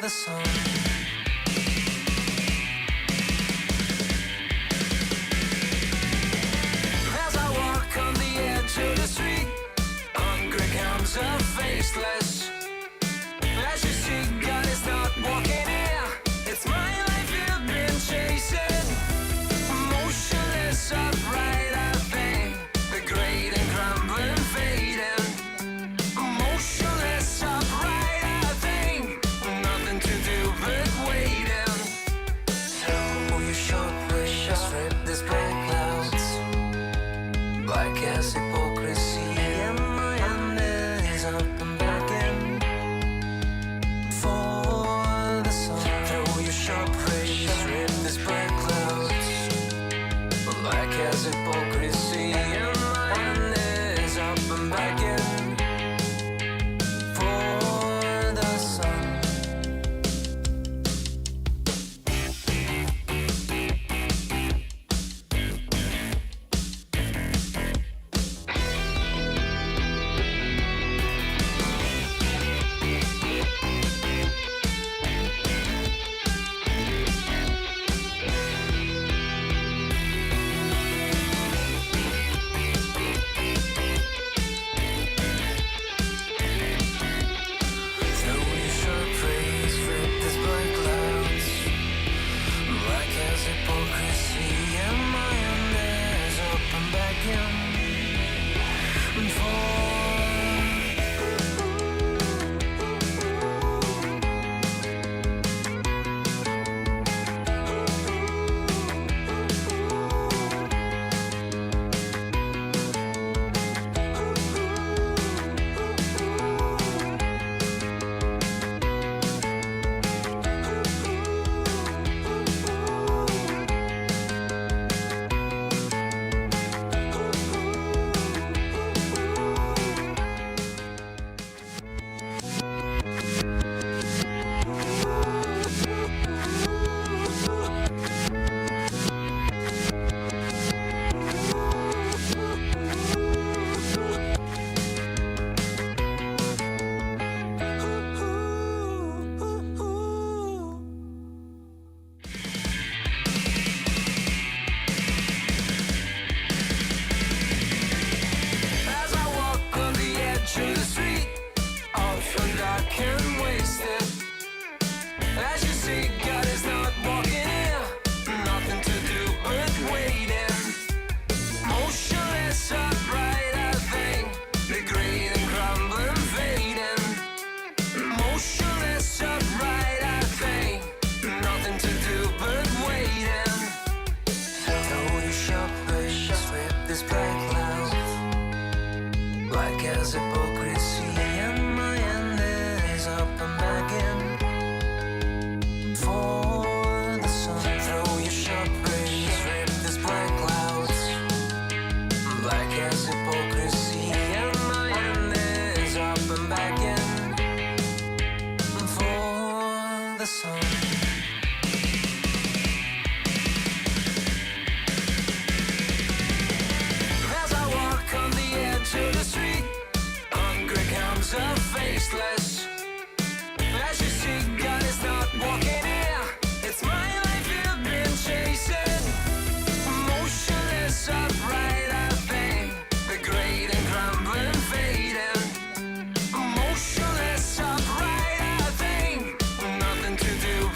the sun. As I walk on the edge of the street, hungry comes a faceless. As you see, God is not walking here. It's my life you've been chasing. Motionless, upright, I think. The great and crumbling, fading. Motionless, upright, I think. Nothing to do but waiting. So you short precious rip this black clouds. Black as hypocrisy, and my end is up and back in. For the sun, throw your sharp precious rip this black clouds. Black as hypocrisy, and my end is up and back in. For the sun. To do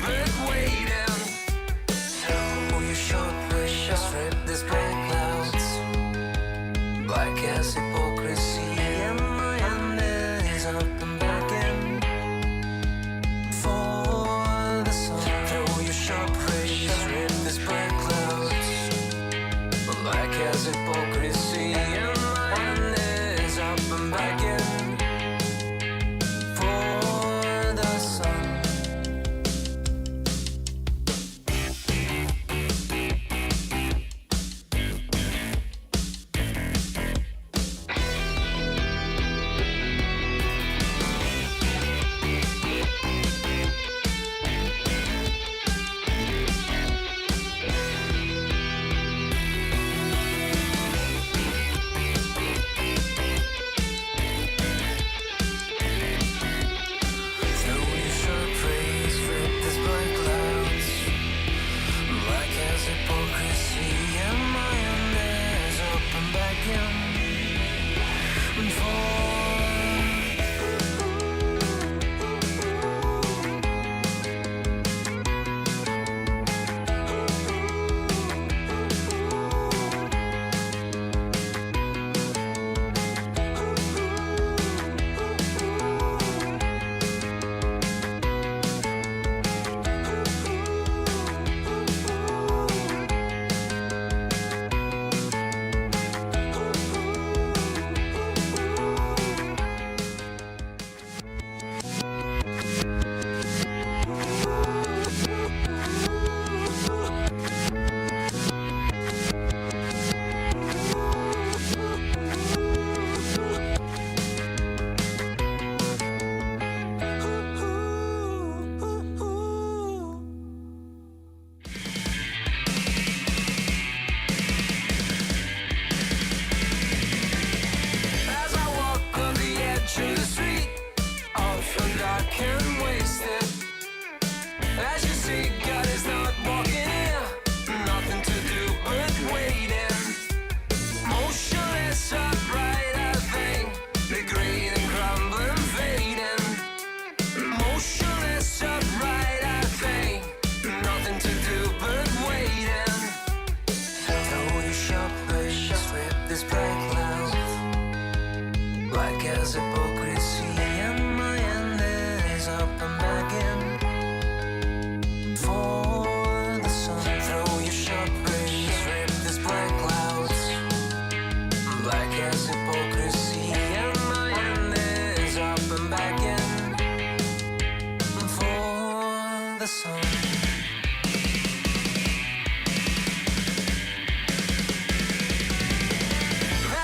the sun.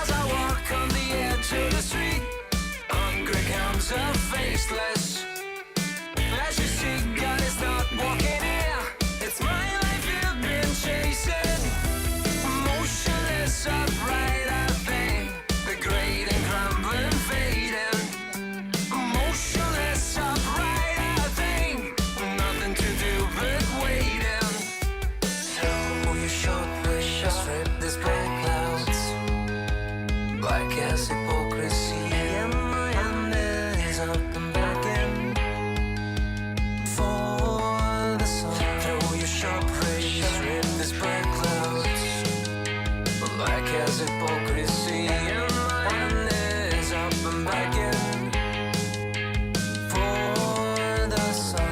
As I walk on the edge of the street, hungry comes a faceless. As you see, God is not walking here. It's my life you've been chasing. Motionless, upright, I think, degrading, crumbling, fading. Motionless, upright, I think, nothing to do but waiting. So you short wish, strip these black clouds, black as hypocrisy, and my hand is up and back in for the sun. Throw your sharp rays, strip these black clouds, black as hypocrisy, and my hand is up and back in for the sun.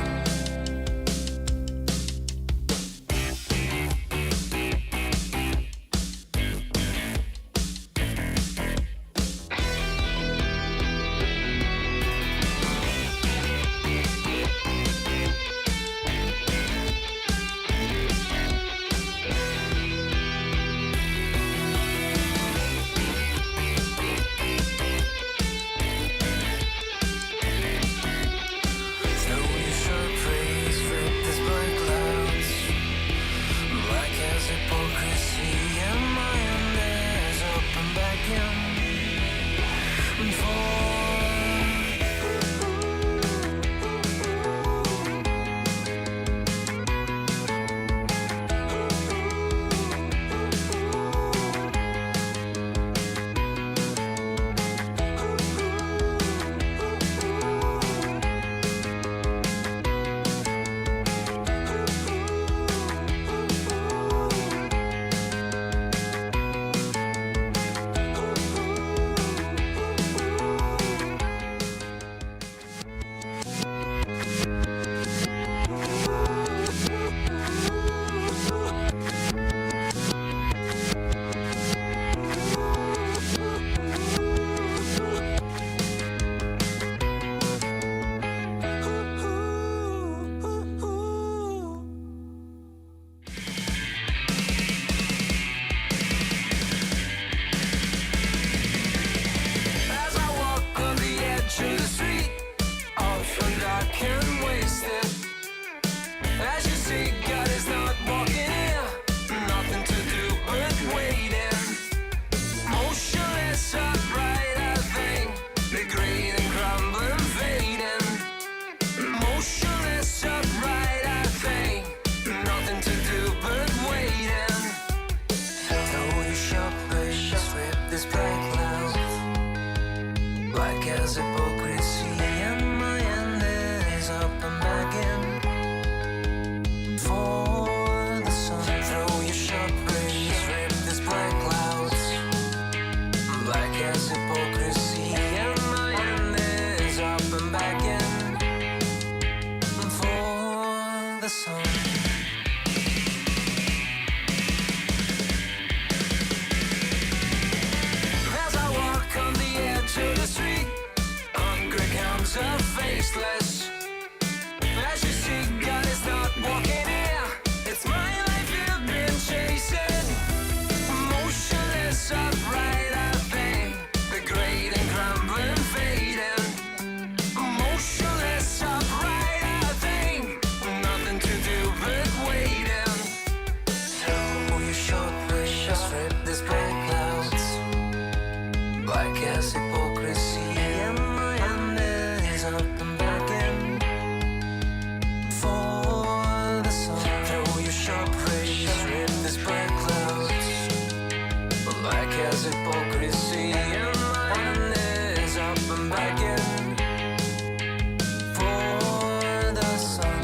Throw your sharp rays, rip these black clouds, black as hypocrisy, and my hand is up and back in for. As I walk on the edge of the street, often dark and wasted. As you see, God is not walking here, nothing to do but waiting. Motionless, upright, I think, degrading, crumbling, fading. Motionless, upright, I think, nothing to do but waiting. Throw your sharp wish, strip this black cloud, black as hypocrisy, and my hand is up and back in for the sun. Throw your sharp rays, rip these black clouds, black as hypocrisy, and my hand is up and back in for the sun. As I walk on the edge of the street, hungry comes a faceless. As you see, God is not walking here. It's my life you've been chasing. Motionless, upright, I think, degrading, crumbling, fading. Motionless, upright, I think, nothing to do but waiting. So you short wish, strip these black clouds, black as hypocrisy, and my hand is up and back in for the sun. Throw your sharp rays, rip these black clouds, black as hypocrisy, and my hand is up and back in for the sun.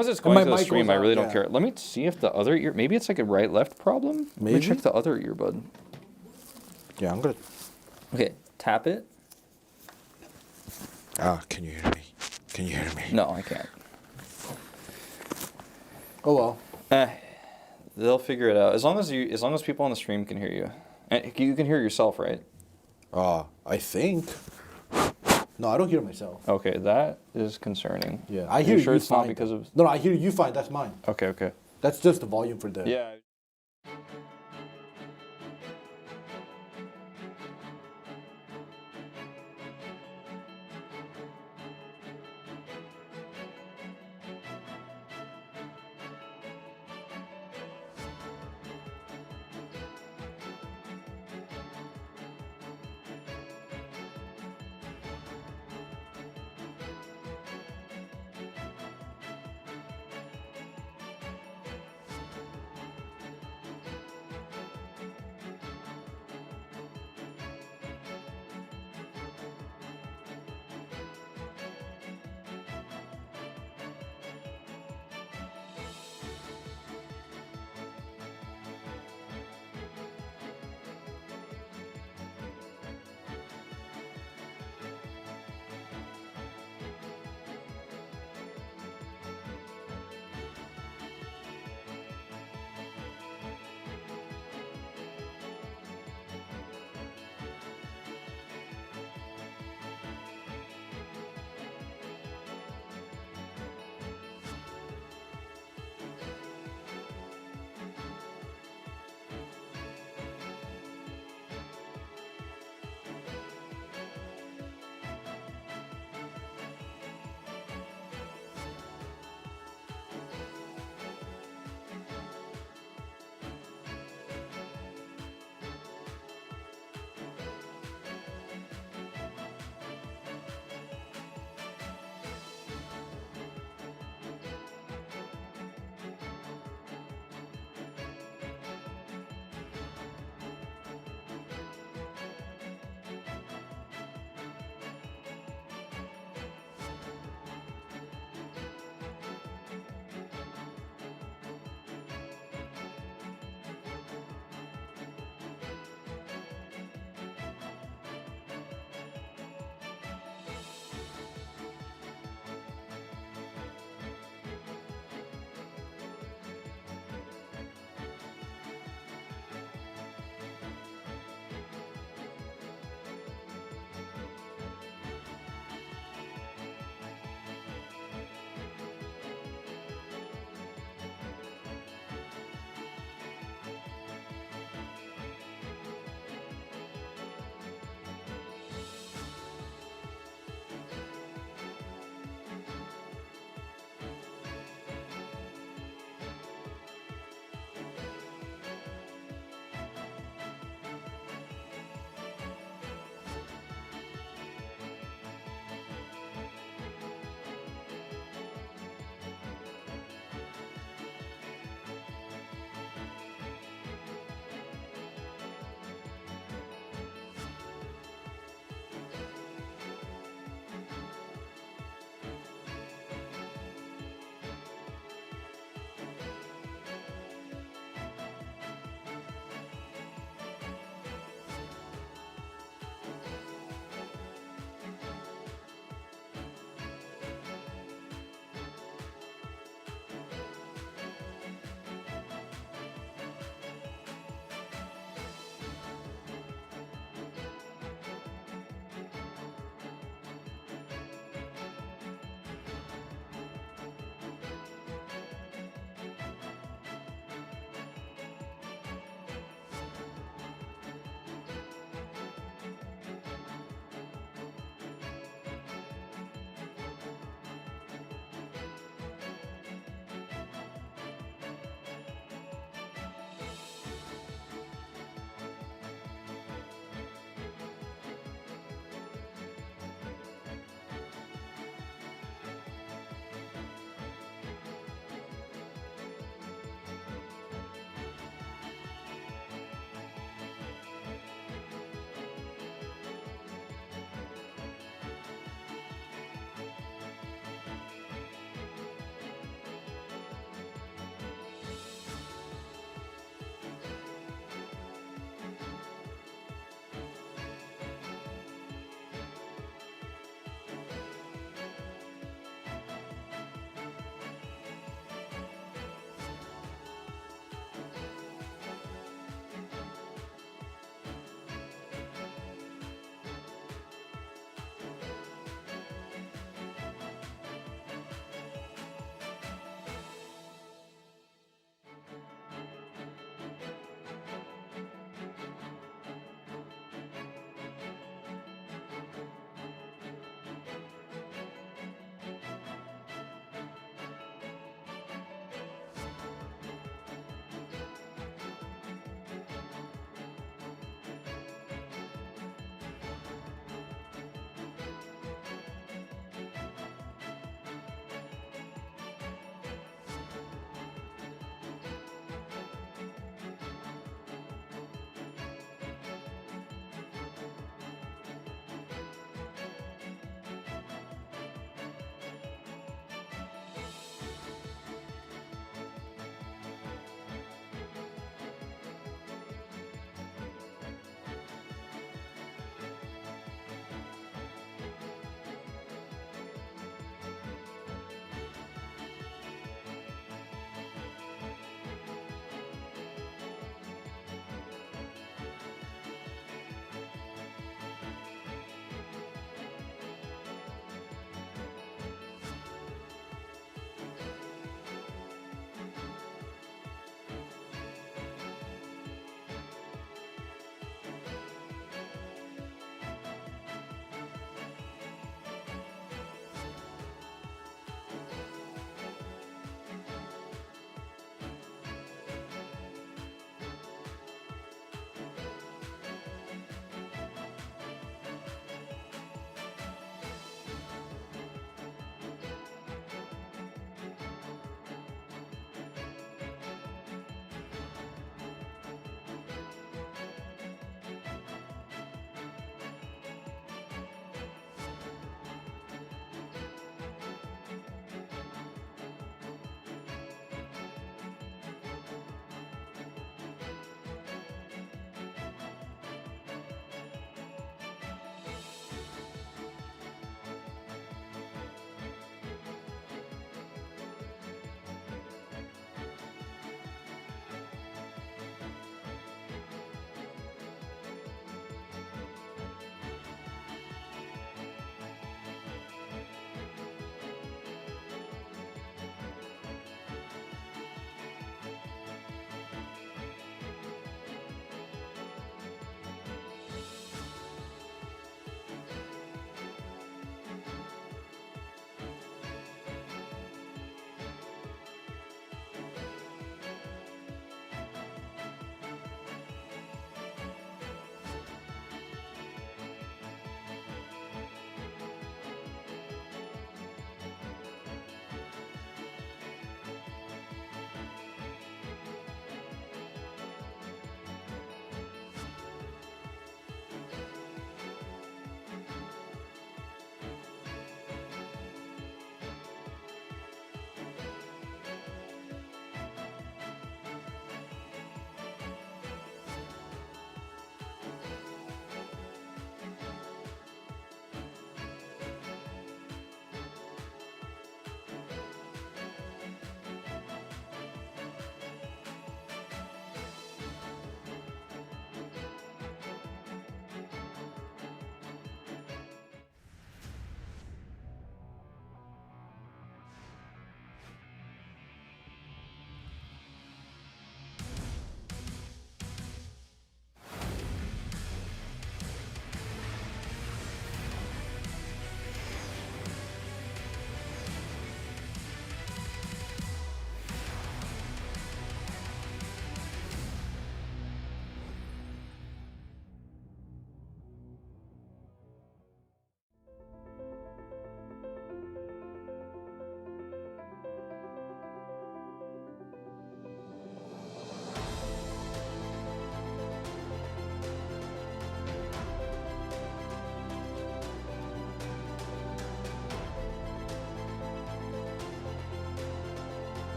long as it's going my to the mic stream, goes I really out, don't yeah. care. Let me see if the other ear, maybe it's like a right-left problem. Let me Maybe? check the other earbud. Yeah, I'm gonna. Okay, tap it. Can you hear me? Can you hear me? No, I can't. Oh well. They'll figure it out. As long as people on the stream can hear you. And you can hear yourself, right? I think. No, I don't hear myself. Okay, that is concerning. Yeah, I Are hear you sure you it's fine. not because of... No, I hear you fine. That's mine. Okay. That's just the volume for the. Yeah.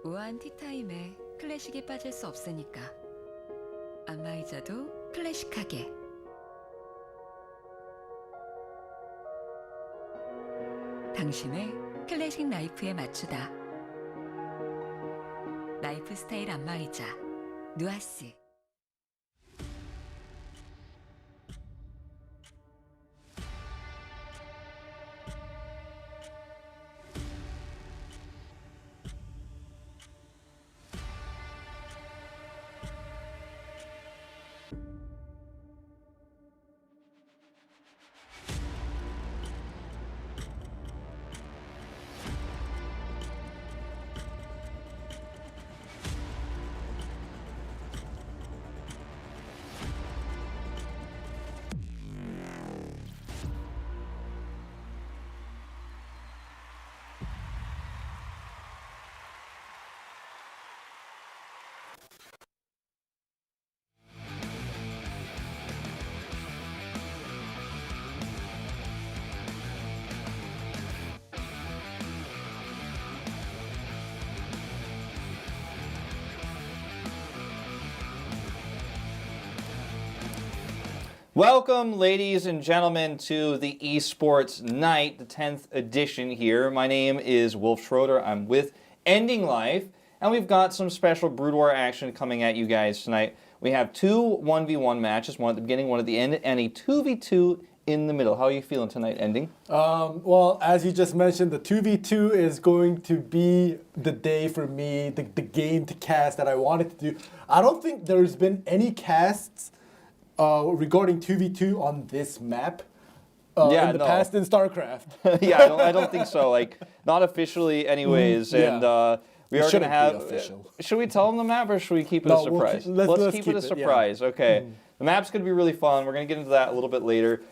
우아한 티타임에 클래식이 빠질 수 없으니까 안마의자도 클래식하게 당신의 클래식 라이프에 맞추다 라이프 스타일 안마의자 누아스 Welcome, ladies and gentlemen, to the Esports Night, the 10th edition here. My name is Wolf Schroeder. I'm with Ending Life, and we've got some special Brood War action coming at you guys tonight. We have two 1v1 matches, one at the beginning, one at the end, and a 2v2 in the middle. How are you feeling tonight, Ending? Well, as you just mentioned, the 2v2 is going to be the day for me, the game to cast that I wanted to do. I don't think there's been any casts regarding 2v2 on this map in the past in StarCraft. Yeah, I don't think so. Like, not officially anyways. Yeah. And we are going to have... official. Should we tell them the map or should we keep it a surprise? Let's keep it a surprise. Okay. The map's going to be really fun. We're going to get into that a little bit later.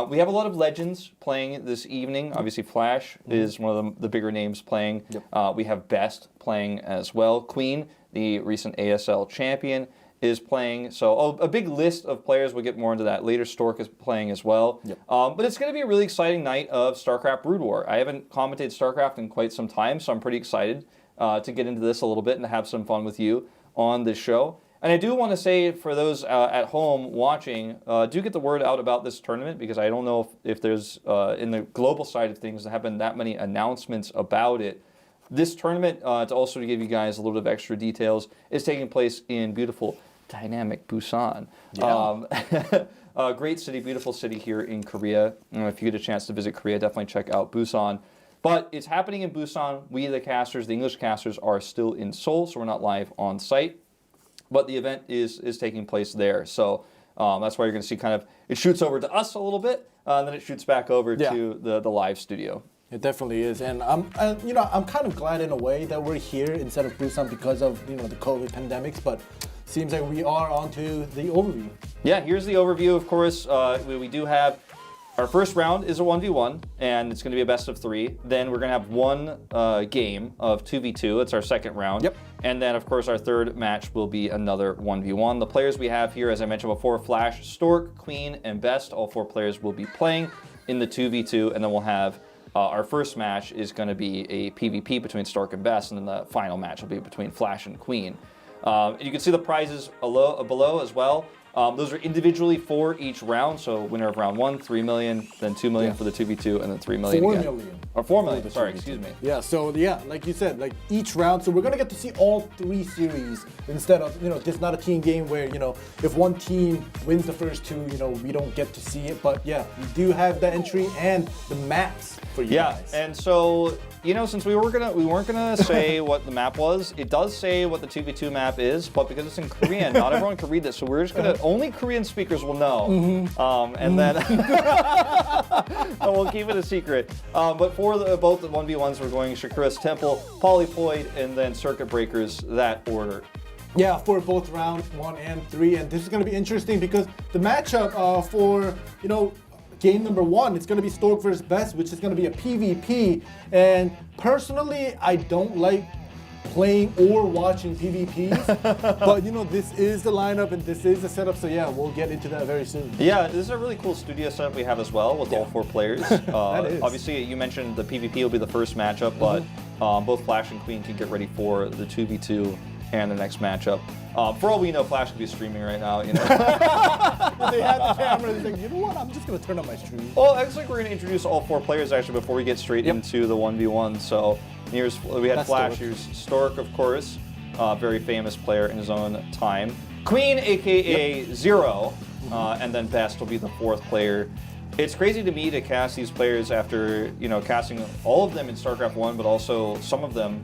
We have a lot of legends playing this evening. Obviously, Flash is one of the bigger names playing. Yep. We have Best playing as well. Queen, the recent ASL champion, is playing. So a big list of players. We'll get more into that later. Stork is playing as well. Yep. But it's going to be a really exciting night of StarCraft Brood War. I haven't commentated StarCraft in quite some time, so I'm pretty excited to get into this a little bit and to have some fun with you on this show. And I do want to say for those at home watching, do get the word out about this tournament, because I don't know if there's, in the global side of things, there have been that many announcements about it. This tournament, to also give you guys a little bit of extra details, is taking place in beautiful, dynamic Busan. Yeah. Great city, beautiful city here in Korea. If you get a chance to visit Korea, definitely check out Busan. But it's happening in Busan. We, the casters, the English casters, are still in Seoul, so we're not live on site. But the event is taking place there. So that's why you're going to see kind of, it shoots over to us a little bit, and then it shoots back over to the live studio. It definitely is, and I'm kind of glad in a way that we're here instead of Busan because of the COVID pandemics. But seems like we are onto the overview. Yeah, here's the overview. Of course, we do have our first round is a 1v1, and it's going to be a best of 3. Then we're going to have one game of 2v2. It's our second round. Yep. And then, of course, our third match will be another 1v1. The players we have here, as I mentioned before, Flash, Stork, Queen, and Best. All 4 players will be playing in the 2v2, and then we'll have our first match is going to be a PvP between Stork and Best, and then the final match will be between Flash and Queen. You can see the prizes below as well. Those are individually for each round. So winner of round 1, 3 million, then 2 million for the 2v2, and then 3 million 4 again. million. Or 4 million, sorry, excuse me. Yeah, so like you said, like each round, so we're gonna get to see all 3 series instead of, this is not a team game where, if one team wins the first 2, we don't get to see it. But yeah, we do have the entry and the maps for you guys. Yeah, and so, since we weren't gonna say what the map was, it does say what the 2v2 map is, but because it's in Korean, not everyone can read this, so we're just gonna, only Korean speakers will know. And then and we'll keep it a secret. But for both the 1v1s, we're going Shakura's Temple, Polyploid, and then Circuit Breakers, that order. Yeah, for both round 1 and 3, and this is going to be interesting because the matchup for, game number 1, it's going to be Stork versus Best, which is going to be a PvP, and personally, I don't like playing or watching PvPs, but this is the lineup and this is the setup, so yeah, we'll get into that very soon. Yeah, this is a really cool studio setup we have as well with all 4 players. That is. Obviously, you mentioned the PvP will be the first matchup, but both Flash and Queen can get ready for the 2v2 and the next matchup. For all we know, Flash could be streaming right now. You know, If they had the camera, they're like, you know what? I'm just gonna turn on my stream. well, it looks like we're gonna introduce all 4 players actually before we get straight into the 1v1. So we had Flash. Here's Stork, of course, very famous player in his own time. Queen, aka Zero, and then Best will be the 4th player. It's crazy to me to cast these players after, you know, casting all of them in StarCraft 1, but also some of them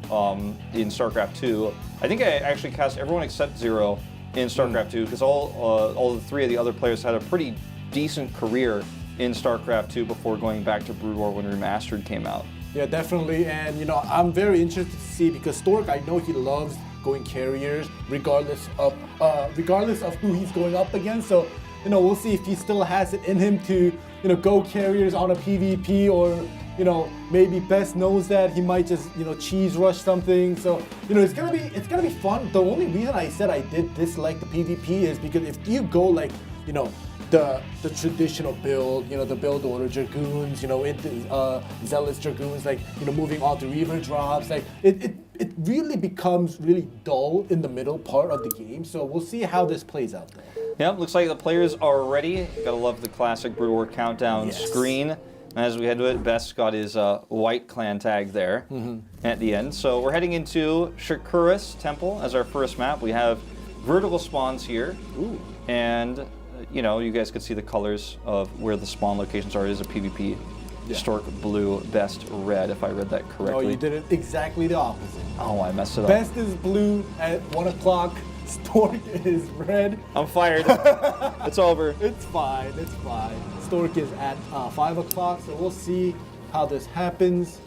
in StarCraft 2. I think I actually cast everyone except Zero in StarCraft 2 because all the 3 of the other players had a pretty decent career in StarCraft 2 before going back to Brood War when Remastered came out. Yeah, definitely. And, you know, I'm very interested to see because Stork, I know he loves going carriers regardless of who he's going up against. So, you know, we'll see if he still has it in him to, you know, go carriers on a PvP, or, you know, maybe Best knows that he might just, you know, cheese rush something. So, you know, it's gonna be fun. The only reason I said I did dislike the PvP is because if you go like, you know, the traditional build, you know, the build order Dragoons, you know, Zealous Dragoons, like, you know, moving on to Reaver drops, like it really becomes really dull in the middle part of the game. So we'll see how this plays out though. Yep, looks like the players are ready. Gotta love the classic Brood War countdown screen. As we head to it, Best got his white clan tag there at the end. So we're heading into Shikuris Temple as our first map. We have vertical spawns here. Ooh. And, you know, you guys could see the colors of where the spawn locations are. It is a PvP. Yeah. Stork blue, Best red, if I read that correctly. No, you did it exactly the opposite. Oh, I messed it up. Best is blue at 1 o'clock. Stork is red. I'm fired. It's over. It's fine. It's fine. Stork is at 5 o'clock, so we'll see how this happens.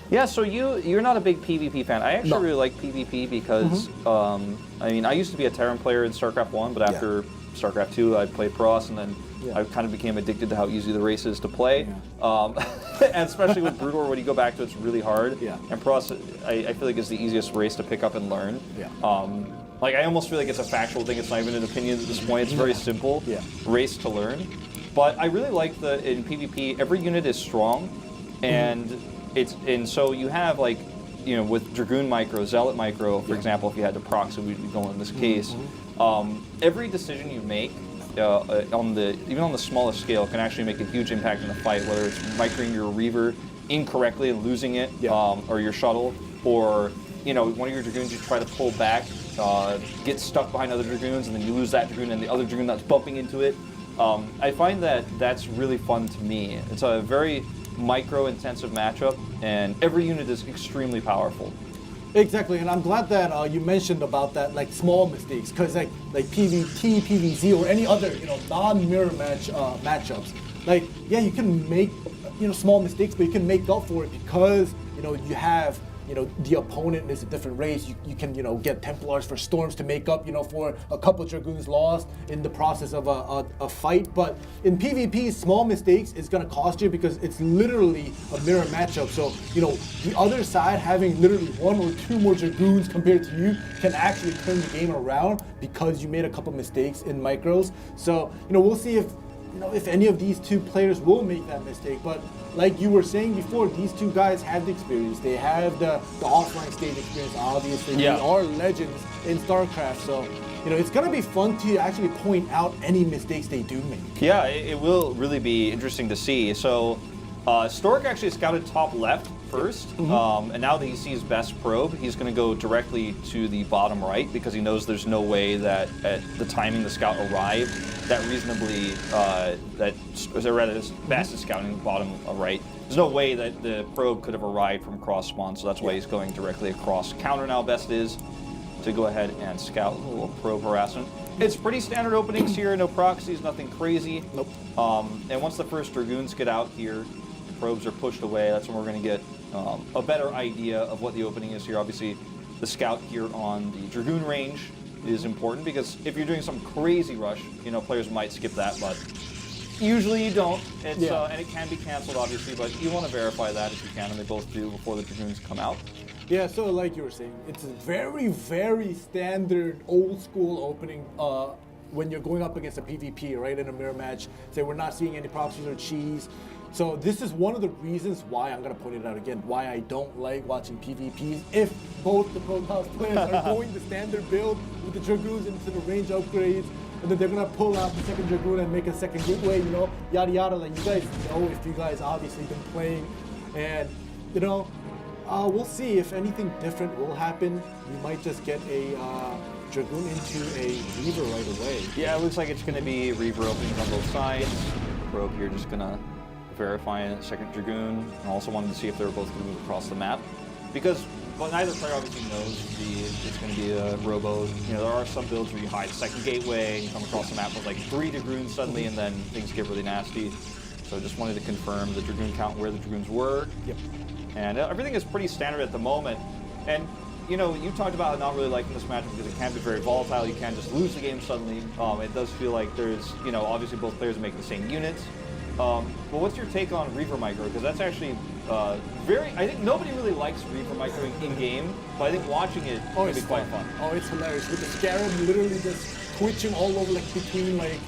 Yeah, so you're not a big PvP fan. I actually really like PvP because, I mean, I used to be a Terran player in StarCraft 1, but after StarCraft 2, I played Pross, and then I kind of became addicted to how easy the race is to play. And especially with Brood War, when you go back to it, it's really hard. And Pross, I feel like is the easiest race to pick up and learn. Like, I almost feel like it's a factual thing. It's not even an opinion at this point. It's very simple race to learn. But I really like in PvP, every unit is strong, and so you have, like, you know, with Dragoon micro, Zealot micro, for example, if you had to proxy, we'd be going in this case. Every decision you make, even on the smallest scale, can actually make a huge impact in a fight, whether it's microing your Reaver incorrectly and losing it, or your shuttle, or, you know, one of your Dragoons you try to pull back, get stuck behind other Dragoons, and then you lose that Dragoon and the other Dragoon that's bumping into it. I find that that's really fun to me. It's a very micro-intensive matchup, and every unit is extremely powerful. Exactly, and I'm glad that you mentioned about that, like, small mistakes, because like PvT, PvZ, or any other, you know, non-mirror matchups, like, yeah, you can make, you know, small mistakes, but you can make up for it because, you know, you have, you know, the opponent is a different race. You can, you know, get Templars for Storms to make up, you know, for a couple Dragoons lost in the process of a fight. But in PvP, small mistakes is going to cost you because it's literally a mirror matchup. So, you know, the other side having literally 1 or 2 more Dragoons compared to you can actually turn the game around because you made a couple mistakes in micros. So, you know, we'll see if, you know, if any of these 2 players will make that mistake. But like you were saying before, these 2 guys have the experience. They have the offline stage experience, obviously. They are legends in StarCraft. So, you know, it's going to be fun to actually point out any mistakes they do make. Yeah, it will really be interesting to see. So, Stork actually scouted top left first, and now that he sees Best probe, he's going to go directly to the bottom right because he knows there's no way that at the timing the scout arrived, that reasonably, Best is scouting the bottom right. There's no way that the probe could have arrived from cross spawn, so that's why he's going directly across. Counter now, Best is to go ahead and scout a little probe harassment. It's pretty standard openings here, no proxies, nothing crazy. Nope. And once the first Dragoons get out here, probes are pushed away. That's when we're going to get a better idea of what the opening is here. Obviously, the scout here on the Dragoon range is important because if you're doing some crazy rush, you know, players might skip that, but usually you don't. It's, and it can be canceled, obviously, but you want to verify that if you can, and they both do before the Dragoons come out. Yeah, so like you were saying, it's a very, very standard old school opening when you're going up against a PvP, right, in a mirror match. Say we're not seeing any proxies or cheese. So this is one of the reasons why, I'm going to point it out again, why I don't like watching PvPs if both the Protoss players are going the standard build with the Dragoons into the range upgrades, and then they're going to pull out the second Dragoon and make a second gateway, you know, yada yada. Like, you guys know, if you guys obviously been playing, and you know, we'll see if anything different will happen. We might just get a Dragoon into a Reaver right away. Yeah, it looks like it's going to be Reaver openings on both sides. Rogue here just going to verify a second Dragoon. I also wanted to see if they were both going to move across the map, because neither player obviously knows it's going to be a Robo. You know, there are some builds where you hide a second gateway and you come across the map with like 3 Dragoons suddenly, and then things get really nasty. So just wanted to confirm the Dragoon count where the Dragoons were. Yep. And everything is pretty standard at the moment. And you know, you talked about not really liking this matchup because it can be very volatile. You can just lose the game suddenly. It does feel like there's, you know, obviously both players make the same units. But what's your take on Reaver Micro? Because that's actually I think nobody really likes Reaver Microing in-game, but I think watching it can be quite fun. Oh, it's hilarious. With the Scarab literally just twitching all over, like between like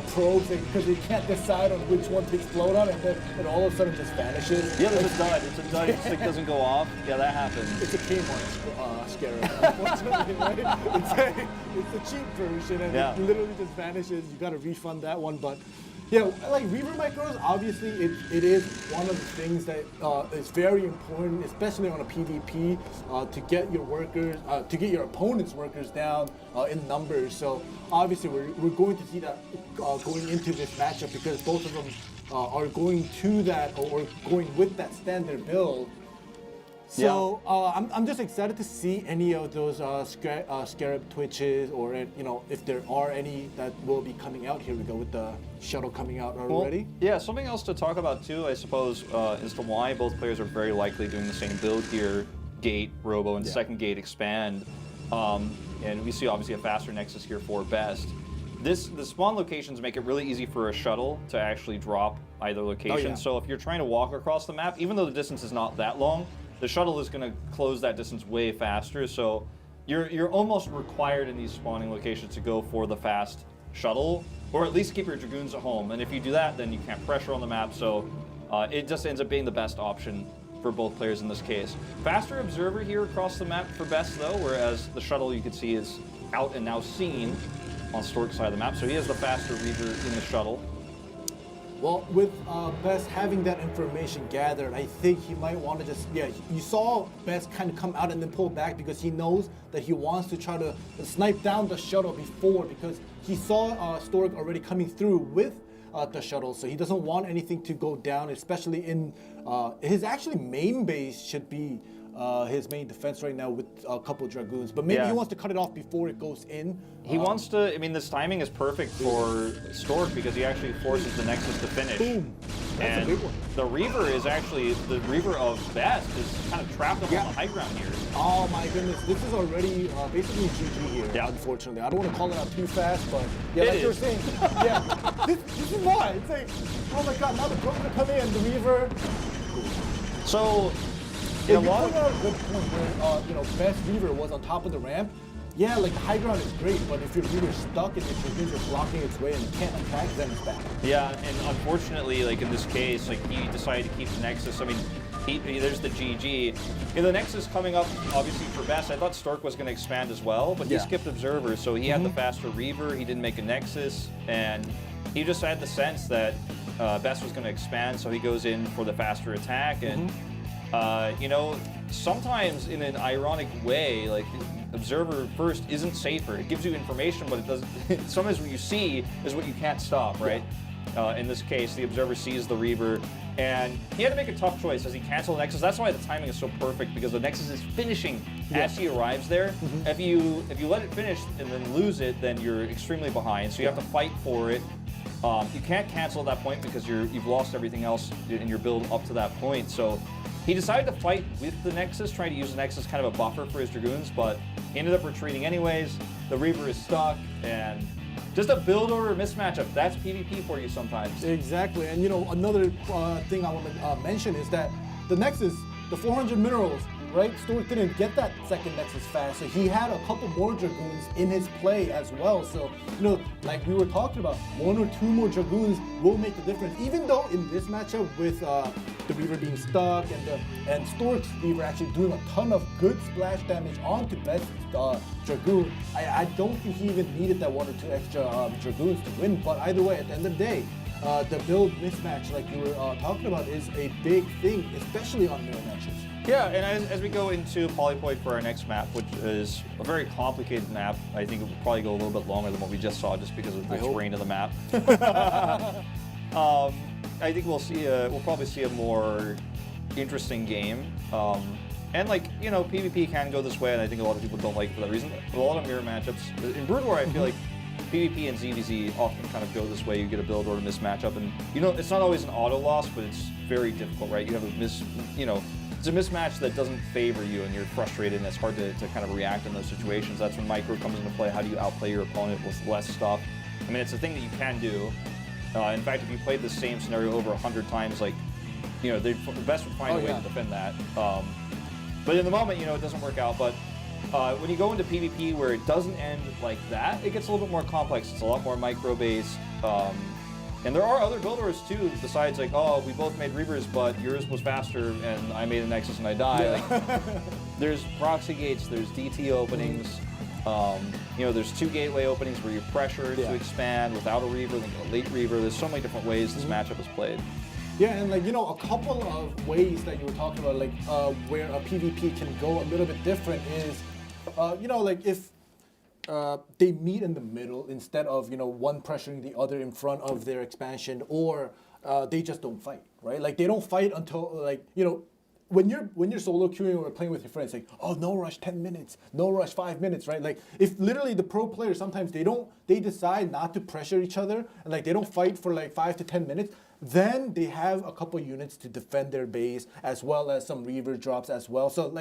probes, because they can't decide on which one to explode on, and then it all of a sudden just vanishes. Yeah, there's a dud. It's a dud. It just like doesn't go off. Yeah, that happens. It's a Kmart Scarab, unfortunately, right? It's a cheap version, and it literally just vanishes. You got to refund that one, but. Yeah, like Reaver Micros, obviously it is one of the things that is very important, especially on a PvP, to get your workers, to get your opponent's workers down in numbers. So obviously we're going to see that going into this matchup, because both of them are going to that, or going with that standard build. So I'm just excited to see any of those Scarab Twitches, or you know, if there are any that will be coming out. Here we go with the shuttle coming out already. Well, yeah, something else to talk about too, I suppose, as to why both players are very likely doing the same build here: Gate, Robo, and second Gate Expand. And we see obviously a faster Nexus here for best. The spawn locations make it really easy for a shuttle to actually drop either location. So if you're trying to walk across the map, even though the distance is not that long, the shuttle is going to close that distance way faster. So you're almost required in these spawning locations to go for the fast shuttle, or at least keep your Dragoons at home. And if you do that, then you can't pressure on the map. So it just ends up being the best option for both players in this case. Faster Observer here across the map for Best though, whereas the shuttle you can see is out and now seen on Stork's side of the map. So he has the faster Reaver in the shuttle. Well, with Best having that information gathered, I think he might want to just, you saw Best kind of come out and then pull back, because he knows that he wants to try to snipe down the shuttle before, because he saw Stork already coming through with the shuttle, so he doesn't want anything to go down, especially in his actually main base should be his main defense right now with a couple of Dragoons, but maybe he wants to cut it off before it goes in. He wants to, I mean, this timing is perfect for Stork because he actually forces the Nexus to finish. Boom. That's a big one. The Reaver is actually, the Reaver of Best is kind of trapped up on the high ground here. Oh my goodness, this is already basically GG here, unfortunately. I don't want to call it out too fast, but like you were saying, this is why. It's like, oh my god, now the Broke's gonna come in, the Reaver. So, you pointed out a good point where, you know, Best Reaver was on top of the ramp. Yeah, like the high ground is great, but if your Reaver's stuck and your Dragoons are blocking its way and you can't attack, then it's bad. Yeah, and unfortunately, like in this case, like he decided to keep the Nexus. I mean, there's the GG. The Nexus coming up, obviously for Best, I thought Stork was going to expand as well, but he skipped Observer, so he had the faster Reaver, he didn't make a Nexus, and he just had the sense that Best was going to expand, so he goes in for the faster attack, and you know, sometimes in an ironic way, like Observer first isn't safer. It gives you information, but it doesn't. Sometimes what you see is what you can't stop, right? In this case, the Observer sees the Reaver, and he had to make a tough choice. Does he cancel the Nexus? That's why the timing is so perfect, because the Nexus is finishing as he arrives there. If you let it finish and then lose it, then you're extremely behind. So you have to fight for it. You can't cancel at that point because you've lost everything else in your build up to that point. So he decided to fight with the Nexus, trying to use the Nexus kind of a buffer for his Dragoons, but he ended up retreating anyways. The Reaver is stuck, and just a build over mismatchup. That's PvP for you sometimes. Exactly, and you know, another thing I want to mention is that the Nexus the 400 minerals, right? Stork didn't get that second Nexus fast, so he had a couple more Dragoons in his play as well. So, like we were talking about, 1 or 2 more Dragoons will make the difference. Even though in this matchup with the Reaver being stuck and Stork's Reaver actually doing a ton of good splash damage onto Best's Dragoon, I don't think he even needed that 1 or 2 extra Dragoons to win. But either way, at the end of the day, the build mismatch, like you were talking about, is a big thing, especially on mirror matches. Yeah, and as we go into Polypoid for our next map, which is a very complicated map, I think it will probably go a little bit longer than what we just saw, just because of the terrain of the map. I think we'll probably see a more interesting game. And PvP can go this way, and I think a lot of people don't like it for that reason. But a lot of mirror matchups in Brood War, I feel like PvP and ZVZ often kind of go this way. You get a build order mismatch up, and it's not always an auto loss, but it's very difficult, right? You have it's a mismatch that doesn't favor you, and you're frustrated, and it's hard to kind of react in those situations. That's when micro comes into play. How do you outplay your opponent with less stuff? I mean, it's a thing that you can do. In fact, if you played the same scenario over 100 times, the best would find a way to defend that. But in the moment, it doesn't work out. But when you go into PvP where it doesn't end like that, it gets a little bit more complex. It's a lot more micro-based. And there are other build orders too, besides we both made Reavers, but yours was faster and I made a Nexus and I died. Yeah. There's proxy gates, there's DT openings, there's 2 gateway openings where you're pressured to expand without a Reaver, like a late Reaver. There's so many different ways this matchup is played. Yeah, and a couple of ways that you were talking about, where a PvP can go a little bit different is, if they meet in the middle instead of one pressuring the other in front of their expansion, or they just don't fight, right? Like they don't fight until when you're solo queuing or playing with your friends, no rush 10 minutes, no rush 5 minutes, right? Like if literally the pro players sometimes they decide not to pressure each other and they don't fight for 5 to 10 minutes, then they have a couple units to defend their base as well as some Reaver drops as well. So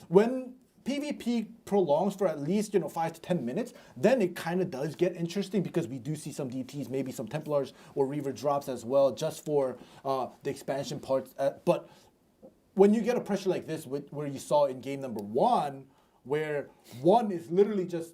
when PvP prolongs for at least 5 to 10 minutes, then it kind of does get interesting because we do see some DTs, maybe some Templars or Reaver drops as well, just for the expansion parts. But when you get a pressure like this, where you saw in game number 1, where one is literally just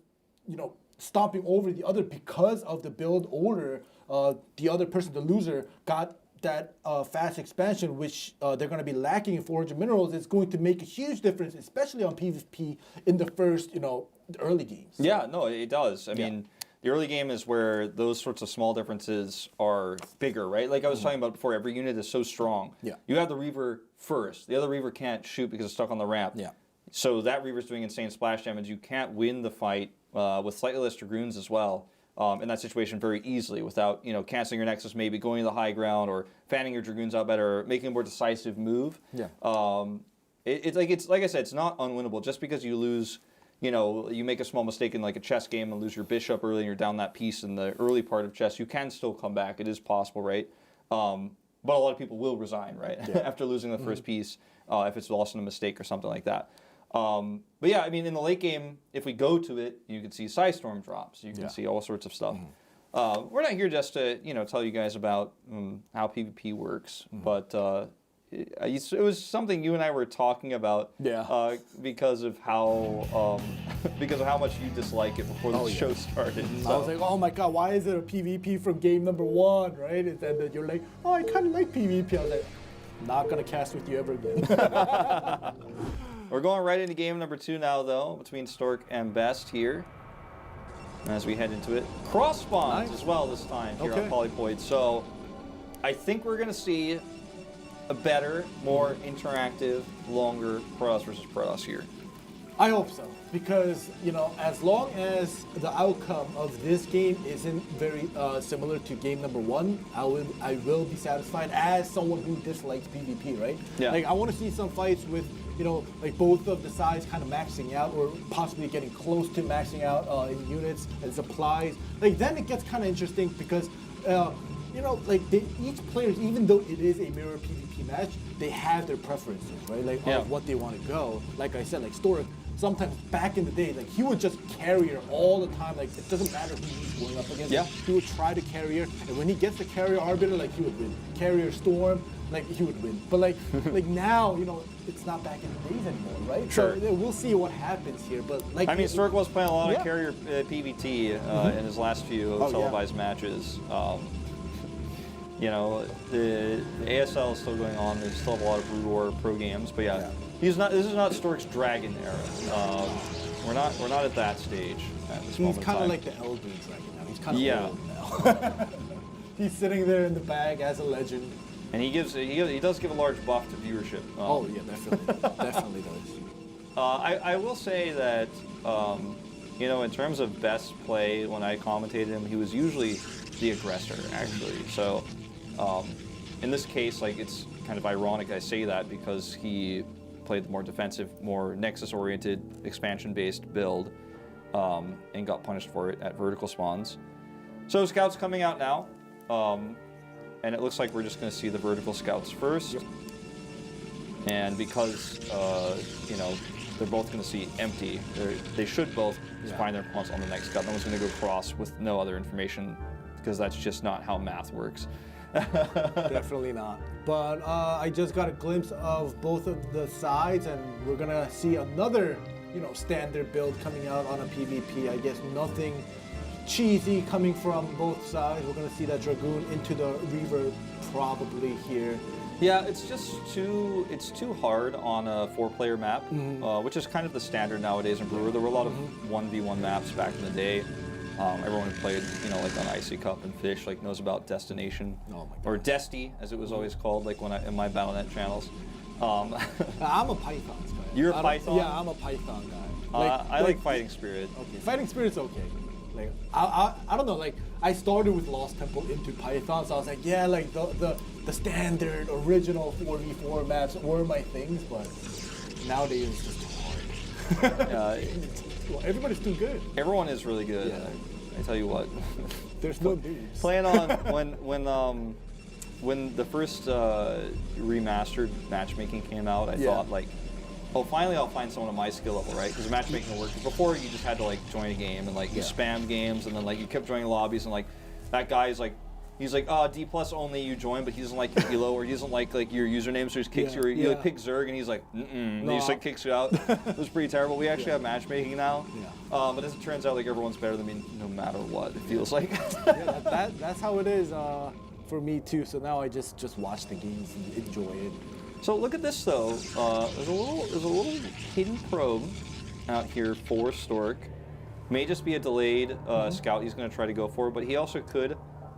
stomping over the other because of the build order, the other person, the loser, got that fast expansion, which they're going to be lacking in 400 minerals, is going to make a huge difference, especially on PvP in the first, the early games. So. Yeah, no, it does. I mean, the early game is where those sorts of small differences are bigger, right? Like I was talking about before, every unit is so strong. Yeah. You have the Reaver first. The other Reaver can't shoot because it's stuck on the ramp. Yeah. So that Reaver's doing insane splash damage. You can't win the fight with slightly less Dragoons as well. In that situation very easily without, canceling your Nexus, maybe going to the high ground or fanning your Dragoons out better, or making a more decisive move. Yeah. It's like I said, it's not unwinnable. Just because you lose, you make a small mistake in a chess game and lose your bishop early and you're down that piece in the early part of chess, you can still come back. It is possible, right? But a lot of people will resign, right? After losing the first piece, if it's lost in a mistake or something like that. But yeah, I mean, in the late game, if we go to it, you can see Psystorm drops. You can see all sorts of stuff. We're not here just to, tell you guys about how PvP works, but it was something you and I were talking about because of how much you dislike it before the show started. So. I was like, oh my god, why is it a PvP from game number 1, right? And then you're like, oh, I kind of like PvP. I was like, not gonna cast with you ever again. We're going right into game number 2 now, though, between Stork and Best here. As we head into it, cross spawns as well this time here on Polypoid. So I think we're going to see a better, more interactive, longer Protoss versus Protoss here. I hope so, because as long as the outcome of this game isn't very similar to game number 1, I will be satisfied as someone who dislikes PvP, right? Yeah. I want to see some fights with both of the sides kind of maxing out or possibly getting close to maxing out in units and supplies. Then it gets kind of interesting because you know, like each player, even though it is a mirror PvP match, they have their preferences, right? Like of what they want to go. Like I said, like Stork, sometimes back in the day, like he would just carrier all the time. Like it doesn't matter who he's going up against. Yeah. He would try to carrier, and when he gets the carrier arbiter, like he would win. Carrier storm, like he would win. But like like now, you know, it's not back in the days anymore, right? Sure. So we'll see what happens here. But like I mean, Stork was playing a lot of carrier PvT in his last few televised matches. You know, the ASL is still going on. There's still a lot of Brood War pro games, but he's not. This is not Stork's Dragon era. We're not at that stage at this moment. He's kind of like the Elder Dragon now. He's kind of old now. He's sitting there in the bag as a legend. And he does give a large buff to viewership. Oh yeah, definitely, definitely does. I will say that you know, in terms of best play, when I commentated him, he was usually the aggressor actually. So in this case, like it's kind of ironic I say that because he played the more defensive, more Nexus-oriented, expansion-based build, and got punished for it at vertical spawns. So Scout's coming out now. And it looks like we're just going to see the vertical scouts first. Yep. And because, you know, they're both going to see empty, they should both find their pawns on the next scout. No one's going to go cross with no other information because that's just not how math works. Definitely not. But I just got a glimpse of both of the sides, and we're going to see another, you know, standard build coming out on a PvP. I guess nothing cheesy coming from both sides. We're going to see that Dragoon into the Reaver probably here. Yeah, it's just too hard on a 4-player map, which is kind of the standard nowadays in Brewer. There were a lot of 1v1 maps back in the day. Everyone who played, you know, like on Icy Cup and Fish, like knows about Destination, or Desti as it was always called, like when in my Battle.net channels. I'm a Pythons guy. You're a Python? Yeah, I'm a Python guy. I like Fighting Spirit. Okay, Fighting Spirit's okay. Like I don't know. Like I started with Lost Temple into Python, so I was like, yeah, like the standard original 4v4 maps were my things, but nowadays it's just too hard. Well, everybody's too good. Everyone is really good. Yeah. I tell you what. There's no dudes. Playing on when the first remastered matchmaking came out, I thought like, oh, finally I'll find someone of my skill level, right? Because matchmaking worked. Before you just had to like join a game and like you spam games, and then like you kept joining lobbies, and like that guy is like, he's like, D+ only you join, but he doesn't like your elo, or he doesn't like your username, so he just kicks you. Or you like pick Zerg, and he's like, and he just like kicks you out. It was pretty terrible. We actually have matchmaking now, but as it turns out, like everyone's better than me no matter what. It feels like. That's how it is for me too. So now I just watch the games and enjoy it. So look at this though. There's a little hidden probe out here for Stork. May just be a delayed scout he's going to try to go for, but he also could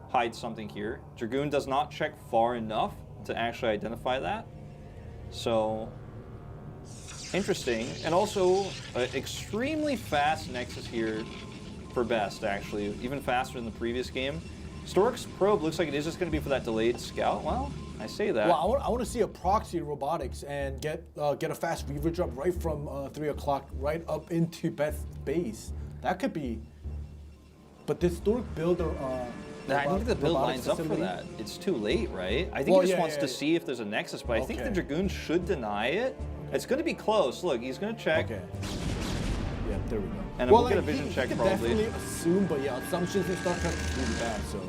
hide something here. Dragoon does not check far enough to actually identify that. So interesting, and also extremely fast Nexus here for best. Actually, even faster than the previous game. Stork's probe looks like it is just going to be for that delayed scout. Well, I say that. Well, I want to see a proxy robotics and get a fast Reaver drop right from 3 o'clock right up into Beth's base. That could be. But this Stork builder. I think the build lines up for that. It's too late, right? I think he just wants to see if there's a Nexus, but I think the Dragoon should deny it. It's going to be close. Look, he's going to check. Okay. Yeah, there we go. And we'll get a vision check he probably. Definitely assume, but yeah, assumptions in StarCraft is really bad. So.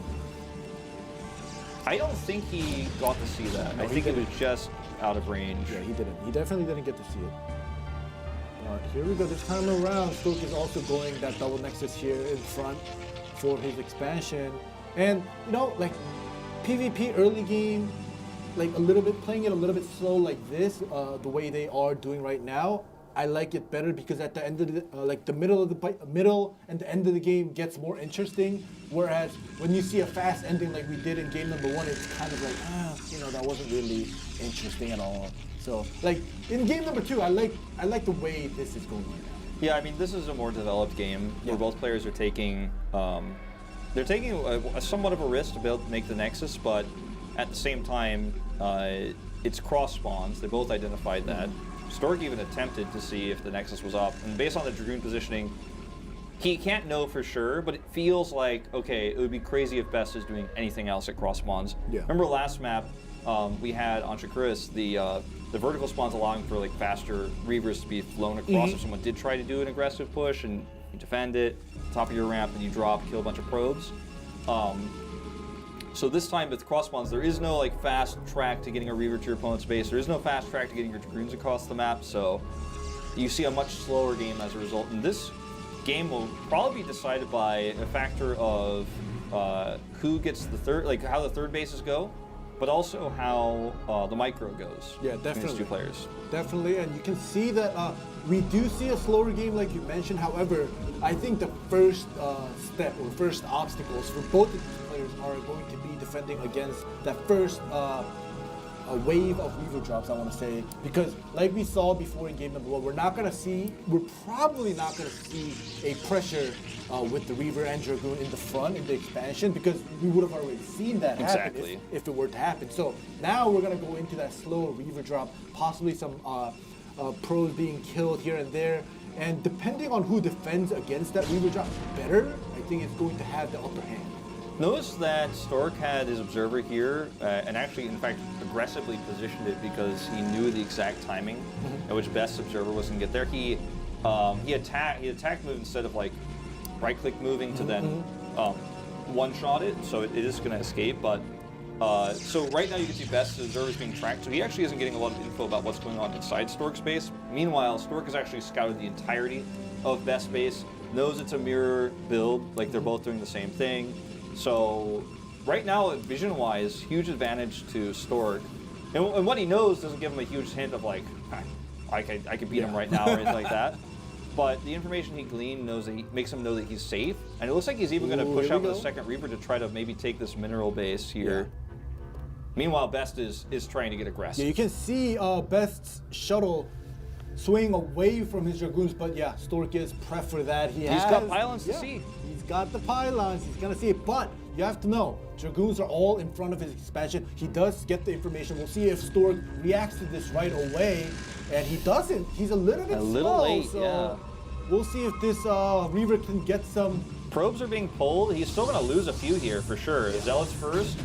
I don't think he got to see that. I think it was just out of range. Yeah, he didn't. He definitely didn't get to see it. Here we go. This time around, Stork is also going that double Nexus here in front for his expansion. And, you know, like, PvP early game, like playing it a little bit slow like this, the way they are doing right now, I like it better because at the end of the, the middle and the end of the game gets more interesting. Whereas when you see a fast ending like we did in game number 1, it's kind of like, you know, that wasn't really interesting at all. So, like, in game number 2, I like the way this is going right now. Yeah, I mean, this is a more developed game where both players are taking, they're taking a somewhat of a risk to be able to make the Nexus, but at the same time, it's cross spawns. They both identified that. Stork even attempted to see if the Nexus was up, and based on the Dragoon positioning, he can't know for sure, but it feels like, okay, it would be crazy if Best is doing anything else at cross spawns. Yeah. Remember last map, we had on Shakuris, the vertical spawns allowing for like faster Reavers to be flown across if someone did try to do an aggressive push and you defend it, top of your ramp, and you drop, kill a bunch of probes. So this time with cross spawns, there is no like fast track to getting a Reaver to your opponent's base. There is no fast track to getting your Dragoons across the map, so you see a much slower game as a result. And this game will probably be decided by a factor of who gets the third, like how the third bases go, but also how the micro goes. Yeah, definitely. Between these two players. Definitely, and you can see that we do see a slower game like you mentioned. However, I think the first step or first obstacles for both of these players are going to be defending against that first a wave of Reaver drops, I want to say, because like we saw before in game number 1, we're probably not going to see a pressure with the Reaver and Dragoon in the front in the expansion, because we would have already seen that happen if it were to happen. So now we're going to go into that slow Reaver drop, possibly some pros being killed here and there, and depending on who defends against that Reaver drop better, I think it's going to have the upper hand. Notice that Stork had his observer here, and actually, in fact, aggressively positioned it because he knew the exact timing at which Best's observer was going to get there. He attacked move instead of like right-click moving to then one-shot it, so it is going to escape. But so right now you can see Best's observer is being tracked, so he actually isn't getting a lot of info about what's going on inside Stork's base. Meanwhile, Stork has actually scouted the entirety of Best's base, knows it's a mirror build, like they're both doing the same thing. So right now, vision-wise, huge advantage to Stork. And what he knows doesn't give him a huge hint of like, I can beat him right now or anything like that. But the information he gleaned makes him know that he's safe. And it looks like he's even going to push out with a second Reaper to try to maybe take this mineral base here. Yeah. Meanwhile, Best is trying to get aggressive. Yeah, you can see Best's shuttle swaying away from his Dragoons, but yeah, Stork is prep for that. He's got pylons to see. He's got the pylons, he's gonna see it, but you have to know, Dragoons are all in front of his expansion. He does get the information. We'll see if Stork reacts to this right away, and he doesn't. He's a little bit slow, late, so yeah. We'll see if this Reaver can get some. Probes are being pulled. He's still gonna lose a few here for sure. Zealots first.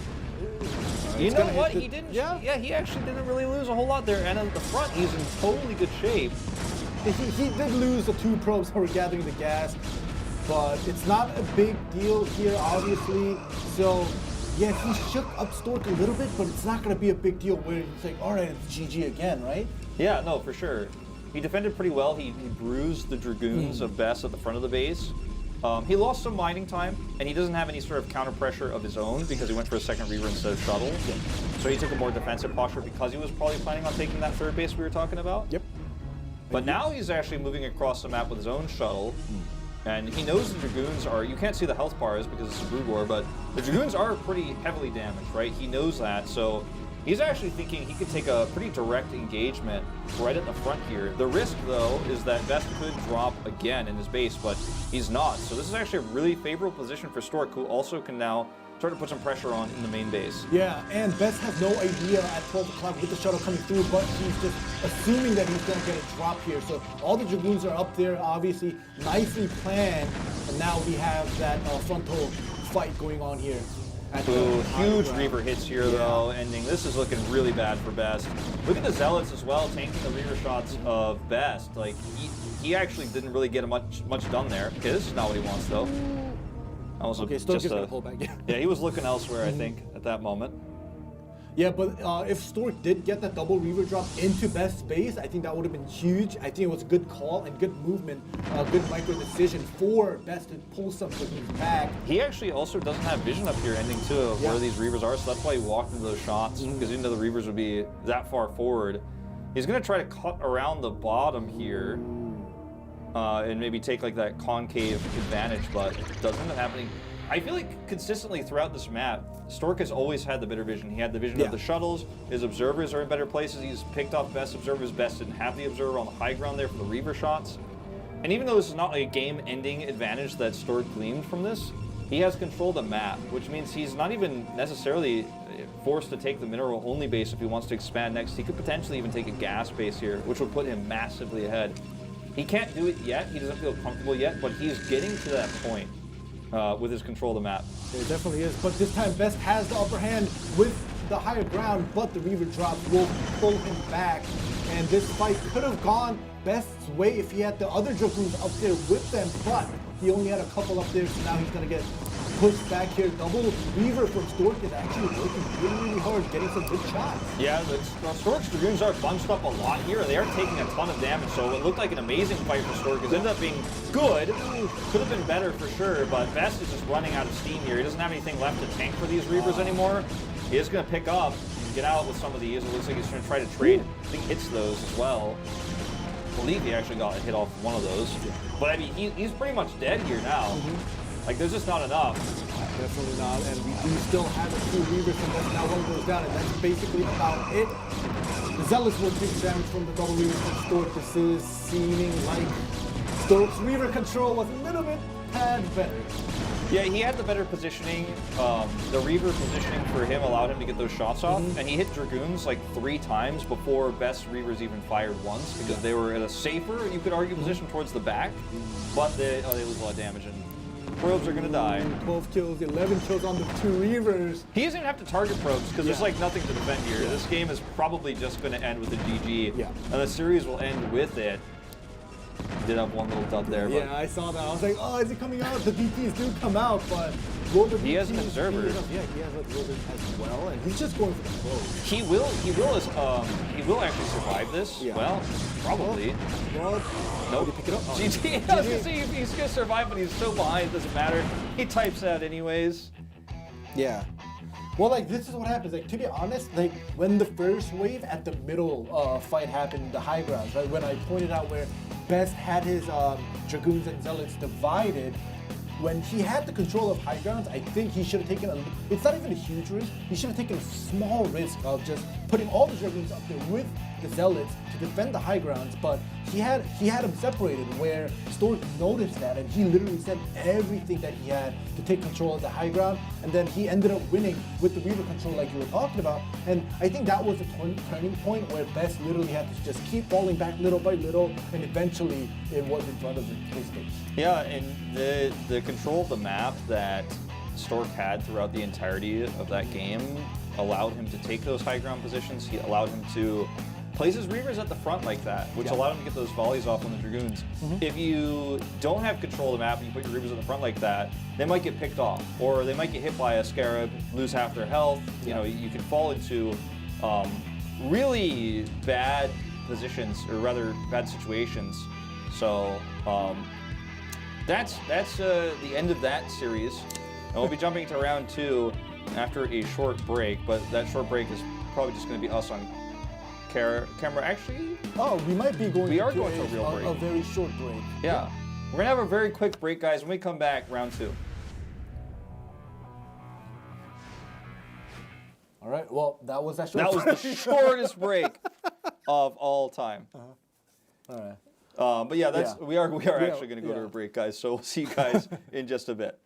You know what? He didn't. Yeah, he actually didn't really lose a whole lot there. And at the front, he's in totally good shape. He did lose the 2 probes that were gathering the gas, but it's not a big deal here, obviously. So, yeah, he shook up Stork a little bit, but it's not going to be a big deal where it's like, all right, it's GG again, right? Yeah, no, for sure. He defended pretty well. He bruised the Dragoons of Best at the front of the base. He lost some mining time, and he doesn't have any sort of counter pressure of his own because he went for a second Reaver instead of shuttle. Yeah. So he took a more defensive posture because he was probably planning on taking that third base we were talking about. Yep. But now he's actually moving across the map with his own shuttle, and he knows the Dragoons are, you can't see the health bars because it's a Brood War, but the Dragoons are pretty heavily damaged, right? He knows that, so he's actually thinking he could take a pretty direct engagement right at the front here. The risk, though, is that Best could drop again in his base, but he's not. So this is actually a really favorable position for Stork, who also can now start to put some pressure on in the main base. Yeah, and Best has no idea at 12 o'clock with the shuttle coming through, but he's just assuming that he's going to get a drop here. So all the Dragoons are up there, obviously, nicely planned, and now we have that frontal fight going on here. Ooh, huge Reaver hits here, though, ending. This is looking really bad for Best. Look at the Zealots as well, tanking the Reaver shots of Best. Like, he actually didn't really get much done there. Okay, this is not what he wants, though. Okay, Stork is going to pull back. Yeah, he was looking elsewhere, I think, at that moment. Yeah, but if Stork did get that double Reaver drop into Best's base, I think that would have been huge. I think it was a good call and good movement, good micro decision for Best to pull some Dragoons back. He actually also doesn't have vision up here ending too of where these Reavers are, so that's why he walked into those shots, because even though the Reavers would be that far forward, he's going to try to cut around the bottom here and maybe take like that concave advantage, but it doesn't end up happening. I feel like consistently throughout this map, Stork has always had the better vision. He had the vision of the shuttles, his observers are in better places, he's picked off Best observers, Best didn't have the observer on the high ground there for the Reaver shots. And even though this is not a game-ending advantage that Stork gleaned from this, he has controlled the map, which means he's not even necessarily forced to take the mineral-only base if he wants to expand next. He could potentially even take a gas base here, which would put him massively ahead. He can't do it yet. He doesn't feel comfortable yet, but he's getting to that point with his control of the map. It definitely is. But this time, Best has the upper hand with the higher ground, but the Reaver drop will pull him back. And this fight could have gone Best's way if he had the other Dragoons up there with them, but he only had a couple up there, so now he's going to get pushed back here. Double Reaver from Stork is actually working really hard, getting some good shots. Yeah, the Stork's Dragoons are bunched up a lot here. They are taking a ton of damage, so it looked like an amazing fight for Stork. It ended up being good. Could have been better for sure, but Best is just running out of steam here. He doesn't have anything left to tank for these Reavers anymore. He is going to pick up and get out with some of these. It looks like he's going to try to trade. I think hits those as well. I believe he actually got a hit off one of those. But I mean, he's pretty much dead here now. Like, there's just not enough. Definitely not, and we do still have a few Reavers from Best. Now one goes down, and that's basically about it. The Zealots will take damage from the double Reavers from Stork. This is seeming like Stork's Reaver control was a little bit better. Yeah, he had the better positioning. The Reaver positioning for him allowed him to get those shots off, and he hit Dragoons like 3 times before Best Reavers even fired once, because they were at a safer, you could argue, position towards the back, but they lose a lot of damage, and probes are going to die. 12 kills, 11 kills on the 2 Reavers. He doesn't even have to target probes, because there's like nothing to defend here. This game is probably just going to end with a GG, and the series will end with it. Did have one little dub there. Yeah, I saw that. I was like, oh, is it coming out? The DTs do come out, but will the he has an DTs observer. Yeah, he has an observer as well, and he's just going for the close. He will actually survive this. Yeah. Well, probably. Well, nope. Did he pick it up? Oh, GG. I was gonna say he's gonna survive, but he's so behind. It doesn't matter. He types out anyways. Yeah. Well, like, this is what happens. Like, to be honest, like, when the first wave at the middle fight happened, the high grounds, right? When I pointed out where Best had his Dragoons and Zealots divided, when he had the control of high grounds, I think he should have taken it's not even a huge risk, he should have taken a small risk of just putting all the Dragoons up there with the Zealots to defend the high grounds, but he had them separated where Stork noticed that, and he literally sent everything that he had to take control of the high ground, and then he ended up winning with the Reaver control like you were talking about, and I think that was a turning point where Best literally had to just keep falling back little by little, and eventually it was in front of his face. Yeah, and the control of the map that Stork had throughout the entirety of that game allowed him to take those high ground positions. He allowed him to place his Reavers at the front like that, which allowed him to get those volleys off on the Dragoons. If you don't have control of the map and you put your Reavers at the front like that, they might get picked off, or they might get hit by a Scarab, lose half their health. You know, you can fall into really bad positions, or rather bad situations. So that's the end of that series. And we'll be jumping to round 2 after a short break, but that short break is probably just going to be us on camera. Actually, we might be going. We are going to a real break. A very short break. Yeah. We're going to have a very quick break, guys. When we come back, round 2. All right. Well, that was that short. That was the shortest break of all time. All right. But yeah, we are actually going to go to a break, guys. So we'll see you guys in just a bit.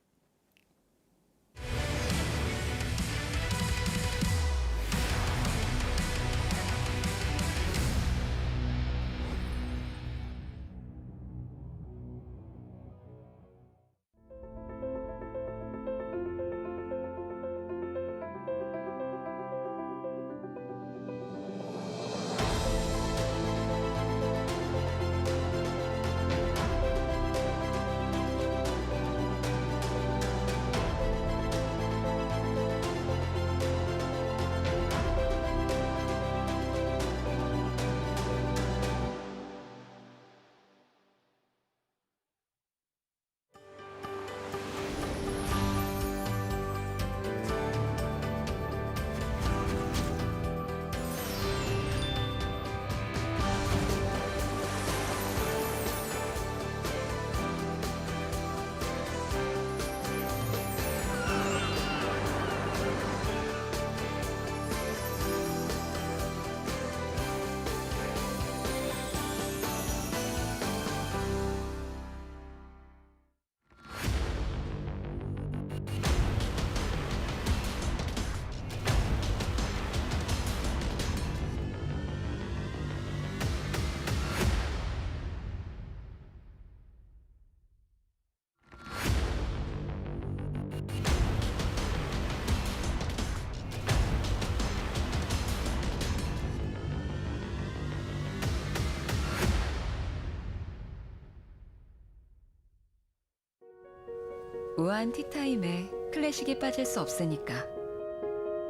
우아한 티타임에 클래식이 빠질 수 없으니까.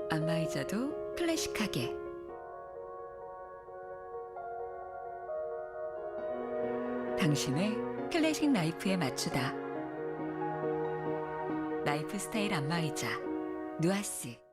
안마의자도 클래식하게. 당신의 클래식 라이프에 맞추다. 라이프 스타일 안마의자 누아스.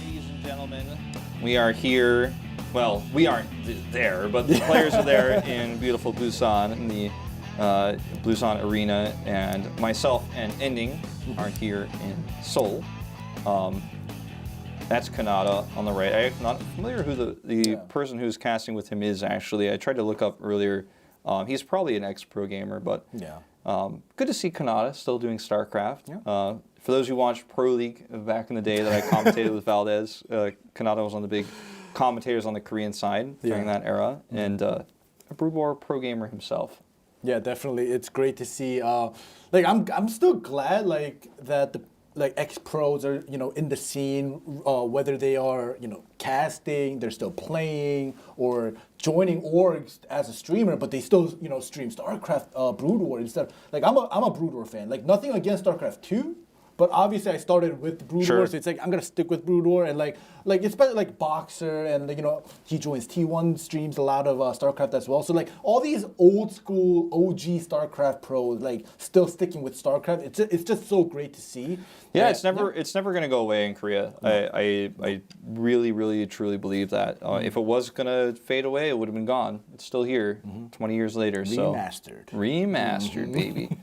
Ladies and gentlemen, we are here. Well, we aren't there, but the players are there in beautiful Busan, in the Busan Arena, and myself and Ending are here in Seoul. That's Kanata on the right. I'm not familiar who the person who's casting with him is, actually. I tried to look up earlier. He's probably an ex-pro gamer, but good to see Kanata still doing StarCraft. Yeah. For those who watched Pro League back in the day that I commentated with Valdez, Kanata was one of the big commentators on the Korean side during that era, and a Brood War pro gamer himself. Yeah, definitely. It's great to see. I'm still glad that the ex-pros are in the scene, whether they are casting, they're still playing, or joining orgs as a streamer, but they still stream StarCraft Brood War instead. I'm a Brood War fan. Nothing against StarCraft 2. But obviously, I started with Brood War, so it's I'm gonna stick with Brood War, and especially Boxer, and he joins T.E.N streams a lot of StarCraft as well. So all these old school OG StarCraft pros still sticking with StarCraft. It's just so great to see. Yeah, it's never gonna go away in Korea. I really, really, truly believe that. If it was gonna fade away, it would have been gone. It's still here, 20 years later. Remastered, baby.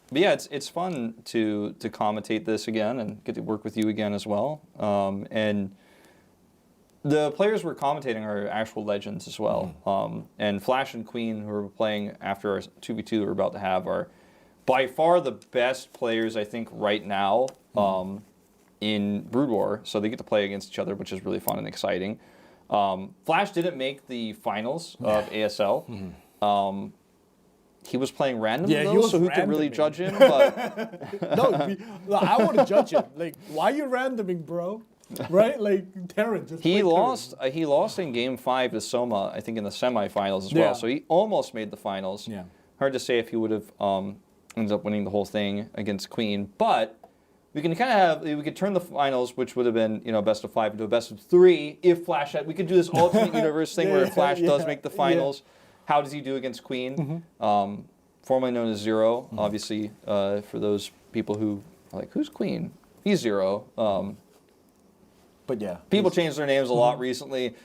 But yeah, it's fun to commentate this again and get to work with you again as well. And the players we're commentating are actual legends as well. And Flash and Queen, who are playing after our 2v2 we're about to have, are by far the best players, I think, right now in Brood War. So they get to play against each other, which is really fun and exciting. Flash didn't make the finals of ASL. He was playing randomly, so who can really judge him? But I want to judge him. Why are you randoming, bro? Right? T.E.N just he lost in Game 5 to Soma, I think, in the semifinals as well. So he almost made the finals. Yeah. Hard to say if he would have ended up winning the whole thing against Queen, but we can we could turn the finals, which would have been best of 5, into a best of 3 if Flash had. We could do this alternate universe thing where Flash does make the finals. How does he do against Queen? Formerly known as Zero, obviously, for those people who are like, who's Queen? He's Zero. But yeah. People changed their names a lot recently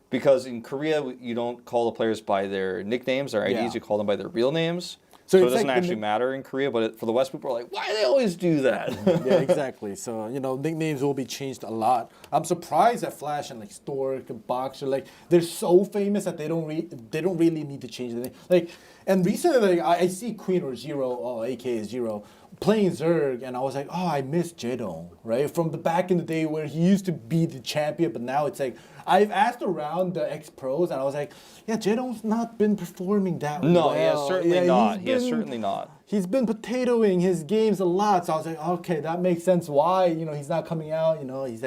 because in Korea, you don't call the players by their nicknames, their IDs, you call them by their real names. So it doesn't actually matter in Korea, but for the West, people are like, why do they always do that? Yeah, exactly. So, nicknames will be changed a lot. I'm surprised that Flash and Stork and Boxer, they're so famous that they don't really need to change the name. And recently, I see Queen or Zero, aka Zero, playing Zerg, and I was like, oh, I miss Jedong, right? From the back in the day where he used to be the champion, but now it's I've asked around the ex-pros, and I was like, yeah, Jedong's not been performing that well. No, he has certainly not. He has certainly not. He's been potatoing his games a lot, so I was like, okay, that makes sense why, he's not coming out, he's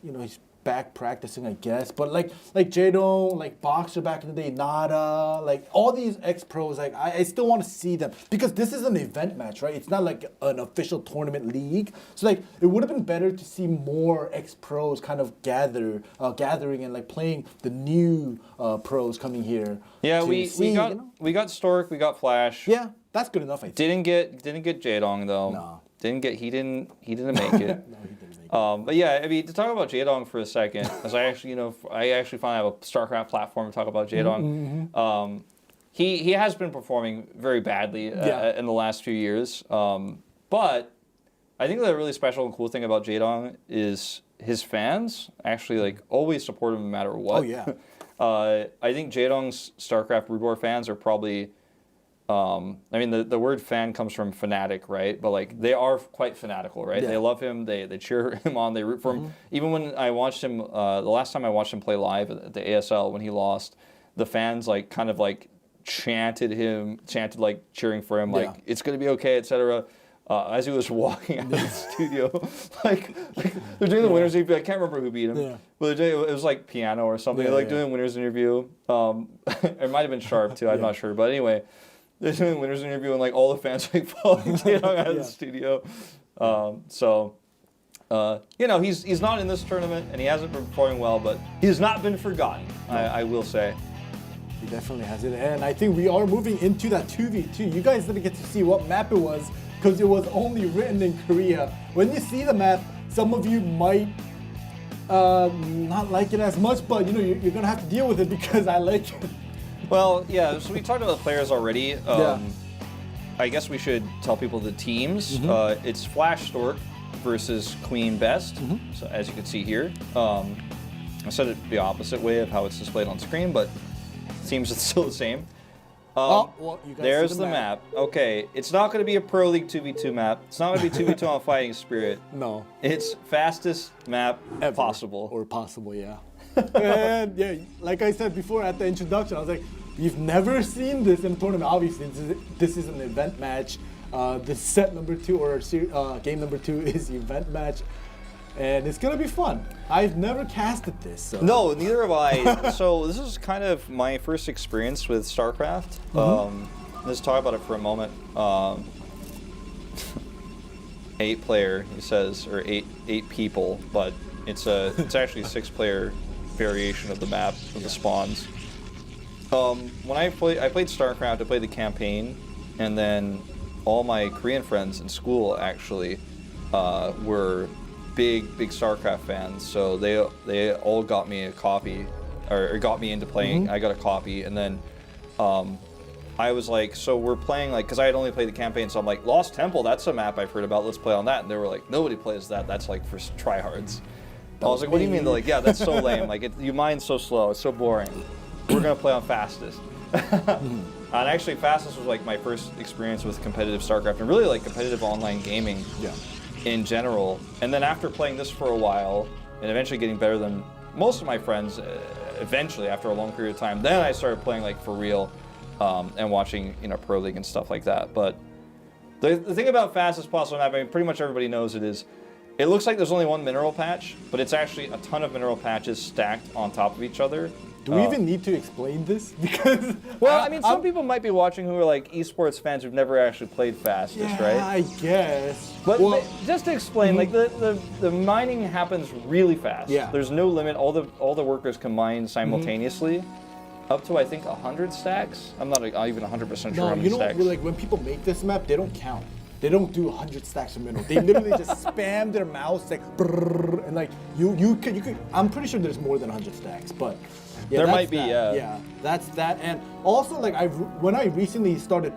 he's back practicing, I guess. But like Jedong, Boxer back in the day, Nada, all these ex-pros, I still want to see them because this is an event match, right? It's not an official tournament league. So it would have been better to see more ex-pros kind of gathering and playing the new pros coming here. Yeah, we got Stork, we got Flash. Yeah, that's good enough, I think. Didn't get Jedong though. No. He didn't make it. No, he didn't make it. But yeah, I mean, to talk about Jaedong for a second, as I actually finally have a StarCraft platform to talk about Jaedong. He has been performing very badly in the last few years. But I think the really special and cool thing about Jaedong is his fans actually like always support him no matter what. Oh yeah. I think Jaedong's StarCraft Brood War fans are probably. I mean, the word fan comes from fanatic, right? But like they are quite fanatical, right? Yeah. They love him. They cheer him on. They root for him. Even when I watched him, the last time I watched him play live at the ASL when he lost, the fans like kind of like chanted like cheering for him, like it's gonna be okay, etc. As he was walking out of the studio, like they're doing the winners interview. I can't remember who beat him, but it was like Piano or something. They're like doing a winners interview. It might have been Sharp too. I'm not sure, but anyway. They're doing winners interview and like all the fans like following Jaedong out of the studio. You know, he's not in this tournament and he hasn't been performing well, but he has not been forgotten. I will say. He definitely has it, and I think we are moving into that 2v2. You guys didn't get to see what map it was because it was only written in Korea. When you see the map, some of you might not like it as much, but you know you're gonna have to deal with it because I like it. Well, yeah, so we talked about the players already. I guess we should tell people the teams. It's Flash Stork versus Queen Best, so as you can see here. I said it the opposite way of how it's displayed on screen, but it seems it's still the same. Well, you guys there's see the map. Okay, it's not going to be a Pro League 2v2 map. It's not going to be 2v2 on Fighting Spirit. No. It's fastest map Ever. possible. Or possible, yeah. And yeah, like I said before at the introduction, I was like, you've never seen this in a tournament. Obviously, this is an event match. The set number 2 or game number 2 is the event match. And it's going to be fun. I've never casted this. So. No, neither have I. So this is kind of my first experience with StarCraft. Let's talk about it for a moment. 8 player, he says, or eight people, but it's actually a 6-player variation of the map of the spawns. When I played StarCraft, I played the campaign, and then all my Korean friends in school actually were big StarCraft fans. So they all got me a copy, or got me into playing. I got a copy, and then I was like, so we're playing like, because I had only played the campaign, so I'm like, Lost Temple, that's a map I've heard about. Let's play on that. And they were like, nobody plays that. That's like for tryhards. I was like, what do you mean? They're like, yeah, that's so lame. Like, you mine's so slow. It's so boring. We're gonna play on fastest. And actually, fastest was like my first experience with competitive StarCraft and really like competitive online gaming in general. And then after playing this for a while and eventually getting better than most of my friends, eventually after a long period of time, then I started playing like for real and watching Pro League and stuff like that. But the thing about fastest possible map, I mean, pretty much everybody knows it is. It looks like there's only one mineral patch, but it's actually a ton of mineral patches stacked on top of each other. Do we even need to explain this? Because I mean, some people might be watching who are like esports fans who've never actually played fastest, right? I guess. But just to explain, like the mining happens really fast. Yeah. There's no limit. All the workers can mine simultaneously, up to I think 100 stacks. I'm not even 100% sure how many stacks. No, like when people make this map, they don't count. They don't do 100 stacks of mineral. They literally just spam their mouse like brrr, and like you could. I'm pretty sure there's more than 100 stacks, but. Yeah, there might be, that. Yeah, that's that. And also, like, when I recently started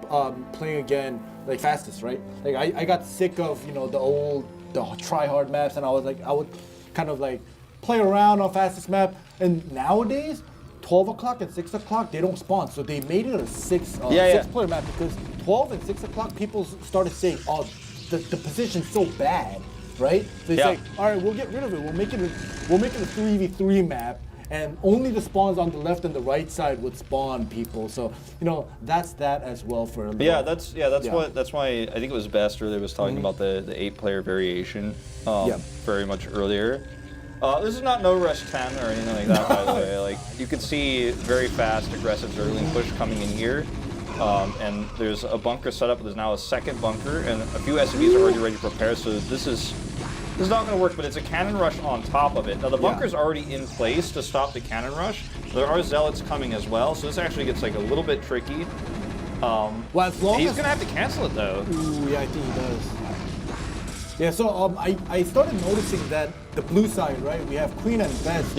playing again, like fastest, right? Like, I got sick of the try-hard maps, and I was like, I would kind of like play around on fastest map. And nowadays, 12 o'clock and 6 o'clock, they don't spawn, so they made it a six-player map because 12 and 6 o'clock, people started saying, oh, the position's so bad, right? So they say, all right, we'll get rid of it. We'll make it a 3v3 map. And only the spawns on the left and the right side would spawn people. So that's that as well for a little. Yeah, that's why I think it was Best earlier was talking about the 8-player variation very much earlier. This is not No Rush 10 or anything like that, by the way. Like you can see very fast, aggressive Zergling push coming in here. And there's a bunker set up. There's now a second bunker, and a few SCVs are already ready to prepare. So this is not going to work, but it's a cannon rush on top of it. Now the bunker's already in place to stop the cannon rush. There are zealots coming as well, so this actually gets like a little bit tricky. Well, as long he's going to have to cancel it though. Ooh, yeah, I think he does. Yeah, so I started noticing that the blue side, right? We have Queen and Best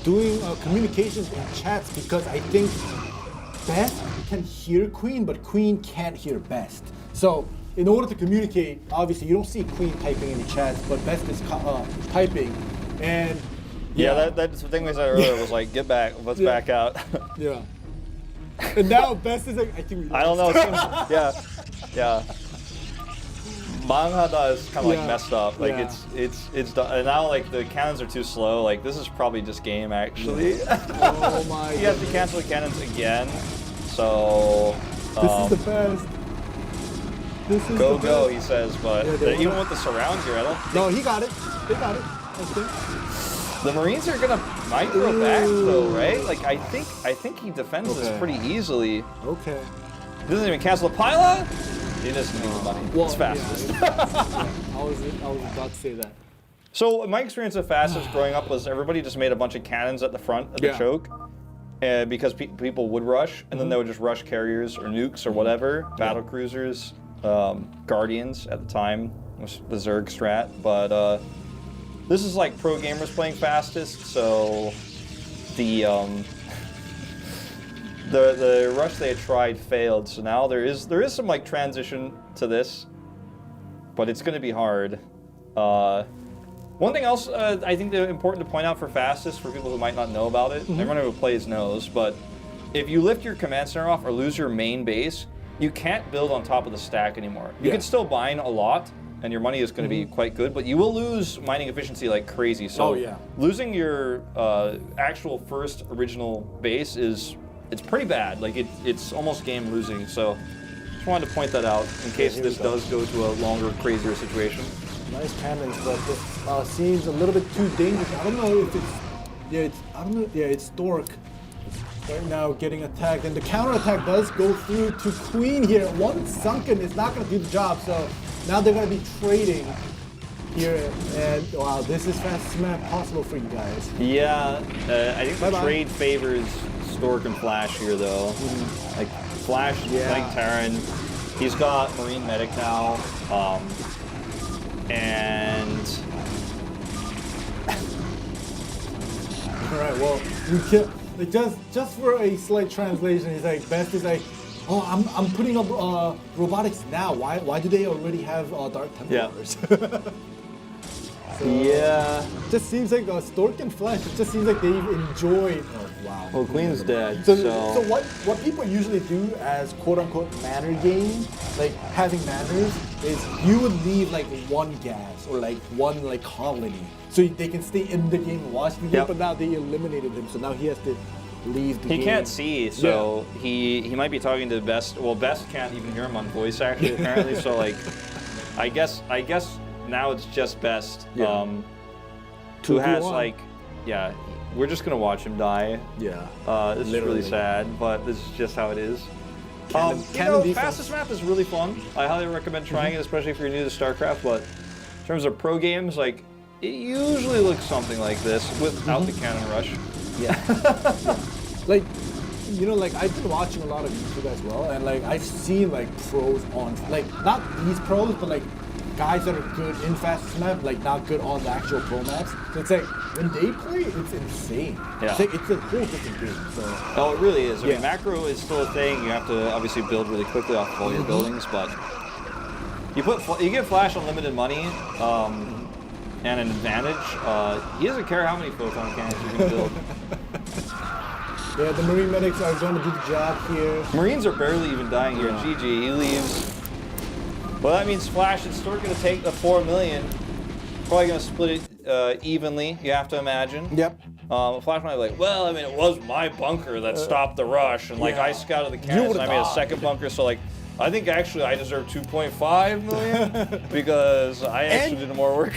doing communications in chats because I think Best can hear Queen, but Queen can't hear Best. So in order to communicate, obviously you don't see Queen typing in the chats, but Best is typing, and that's the thing we said earlier was like, get back, let's back out. Yeah. And now Best is like, I think we lost. I don't know. Yeah. Manghada is kind of like messed up. Like it's done. And now like the cannons are too slow. Like this is probably just game actually. Oh my. He has to cancel the cannons again. So this is the best. This is go, he says, but even with the surround here, I don't think... No, he got it. They got it. I think. The Marines are gonna micro back though, right? Like I think he defends this pretty easily. Okay. He doesn't even cancel the pylon. He doesn't need the money. Well, it's fastest. I was about to say that. So my experience of fastest growing up was everybody just made a bunch of cannons at the front of the choke, because people would rush, and then they would just rush carriers or nukes or whatever, battle cruisers, Guardians at the time was the Zerg strat, but this is like pro gamers playing fastest, so the rush they had tried failed, so now there is some like transition to this, but it's going to be hard. One thing else I think that's important to point out for fastest, for people who might not know about it, everyone who plays knows, but if you lift your command center off or lose your main base, you can't build on top of the stack anymore. You can still mine a lot, and your money is going to be quite good, but you will lose mining efficiency like crazy. So losing your actual first original base it's pretty bad. Like it's almost game losing. So just wanted to point that out in case this does go to a longer, crazier situation. Nice cannons, but this seems a little bit too dangerous. I don't know if it's Stork right now getting attacked, and the counterattack does go through to Queen here. One sunken is not going to do the job, so now they're going to be trading here, and wow, this is fastest map possible for you guys. Yeah, I think the trade favors Stork and Flash here, though. Like Flash playing T.E.N. He's got Marine Medic now, and all right, well, we kill. Like just for a slight translation, he's like, Best is like, oh, I'm putting up robotics now. Why do they already have Dark Templars? So, just seems like Stork and Flash. It just seems like they've enjoyed. Oh wow. Well, Queen's dead. So what people usually do as quote unquote manner game, like having manners, is you would leave like one gas or like one like colony, so they can stay in the game and watch the game. But now they eliminated him, so now he has to leave the game. He can't see, so he might be talking to Best. Well, Best can't even hear him on voice actually, apparently. So like, I guess now it's just Best. Who has like, we're just gonna watch him die. This is really sad, but this is just how it is. Fastest map is really fun. I highly recommend trying it, especially if you're new to StarCraft. But in terms of pro games, like it usually looks something like this without the cannon rush. Like, you know, like I've been watching a lot of YouTube as well, and like I've seen like pros on, like not these pros, but like guys that are good in fastest map, like not good on the actual pro maps. So it's like when they play, it's insane. It's like it's a whole different game. So. Oh, it really is. I mean, macro is still a thing. You have to obviously build really quickly off of all your buildings, but you get Flash unlimited money and an advantage. He doesn't care how many photon cannons you can build. Yeah, the Marine medics are going to do the job here. Marines are barely even dying here. GG, he leaves. Well, that means Flash is still going to take the 4 million. Probably going to split it evenly, you have to imagine. Flash might be like, well, I mean, it was my bunker that stopped the rush, and like I scouted the cannons, and I made a second bunker, so like, I think actually I deserve 2.5 million because I actually did more work.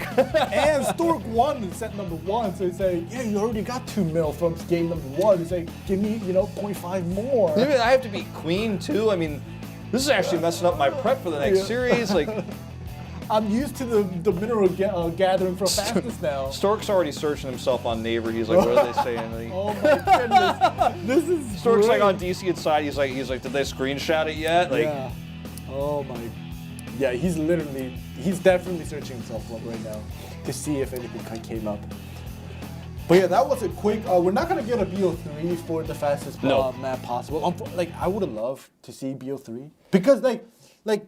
And Stork won in set number 1, so it's like, yeah, you already got 2 mil from game number 1. It's like, give me, 0.5 more. Maybe I have to be Queen too. I mean, this is actually messing up my prep for the next series. Like, I'm used to the mineral gathering for fastest now. Stork's already searching himself on Neighbor. He's like, what are they saying? Like, oh my goodness, this is Stork's great. like on DC inside. He's like, did they screenshot it yet? Like, Oh my. Yeah, he's definitely searching himself up right now to see if anything came up. But yeah, that was a quick. We're not gonna get a BO3 for the fastest map possible. Like I would have loved to see BO3 because like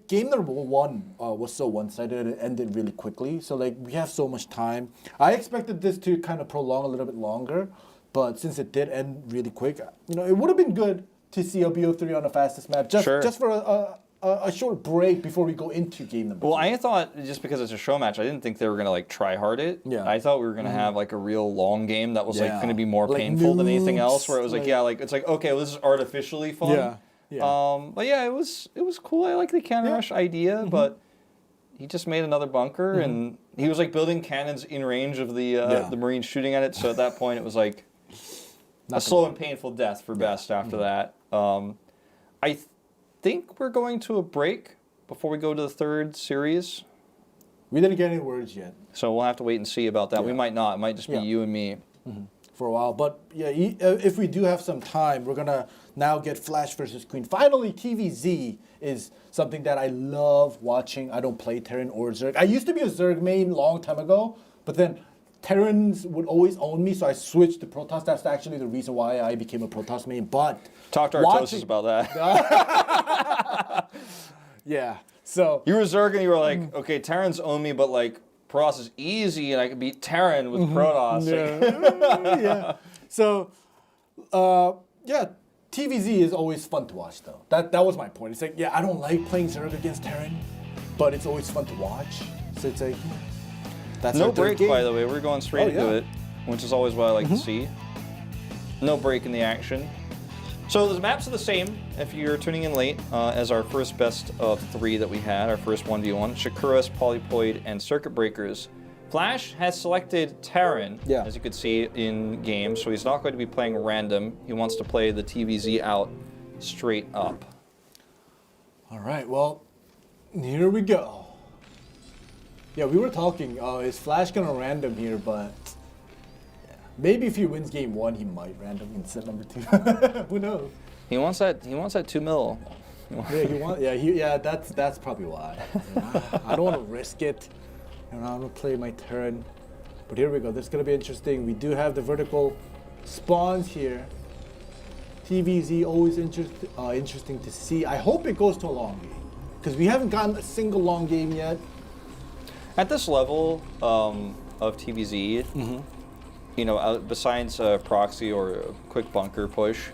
game number one was so one-sided and it ended really quickly. So like we have so much time. I expected this to kind of prolong a little bit longer, but since it did end really quick, it would have been good to see a BO3 on the fastest map just for a short break before we go into game number. Well, I thought just because it's a show match, I didn't think they were gonna like try hard it. Yeah. I thought we were gonna have like a real long game that was like gonna be more painful than anything else. Where it was like it's like okay, well, this is artificially fun. Yeah. But yeah, it was cool. I like the cannon rush idea, but he just made another bunker and he was like building cannons in range of the Marines shooting at it. So at that point, it was like a slow and painful death for Best after that. I think we're going to a break before we go to the third series. We didn't get any words yet. So we'll have to wait and see about that. We might not. It might just be you and me. For a while. But yeah, if we do have some time, we're going to now get Flash versus Queen. Finally, TVZ is something that I love watching. I don't play Terran or Zerg. I used to be a Zerg main long time ago, but then Terrans would always own me, so I switched to Protoss. That's actually the reason why I became a Protoss main. But talk to Artosis about that. Yeah. So you were Zerg and you were like, okay, Terrans own me, but like Protoss is easy and I can beat Terran with Protoss. Yeah. So TVZ is always fun to watch though. That was my point. It's like, I don't like playing Zerg against Terran, but it's always fun to watch. So it's like that's no break, by the way. We're going straight into it, which is always what I like to see. No break in the action. So the maps are the same if you're tuning in late as our first best of 3 that we had, our first 1v1, Shakuras, Polypoid, and Circuit Breakers. Flash has selected Terran, as you could see in game, so he's not going to be playing random. He wants to play the TVZ out straight up. All right, well, here we go. Yeah, we were talking, is Flash gonna random here, but maybe if he wins game 1, he might random in set number 2. Who knows? He wants that 2 mil. That's probably why. I don't want to risk it. I'm gonna play my turn. But here we go. This is gonna be interesting. We do have the vertical spawns here. TVZ always interesting to see. I hope it goes to a long game because we haven't gotten a single long game yet. At this level of TVZ, besides a proxy or a quick bunker push,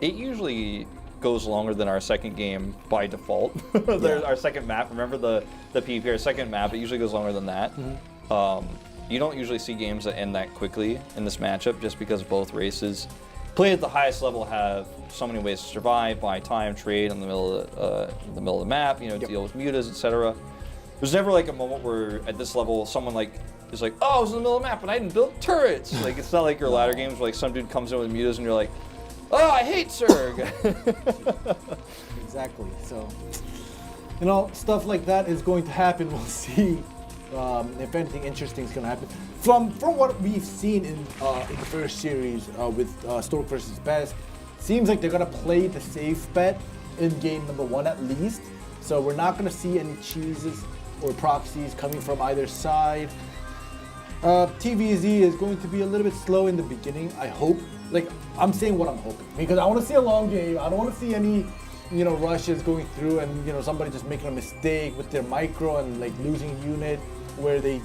it usually goes longer than our second game by default. Our second map, remember the PvP, our second map, it usually goes longer than that. You don't usually see games that end that quickly in this matchup just because both races played at the highest level have so many ways to survive, buy time, trade in the middle of the map, deal with mutas, etc. There's never like a moment where at this level someone is like, oh, I was in the middle of the map and I didn't build turrets. Like it's not like your ladder games where like some dude comes in with mutas and you're like, oh, I hate Zerg. Exactly. So, stuff like that is going to happen. We'll see if anything interesting is going to happen. From what we've seen in the first series with Stork versus Best, seems like they're going to play the safe bet in game number 1 at least. So we're not going to see any cheeses or proxies coming from either side. TVZ is going to be a little bit slow in the beginning, I hope. Like, I'm saying what I'm hoping. Because I want to see a long game. I don't want to see any, rushes going through and, somebody just making a mistake with their micro and, like, losing a unit where they,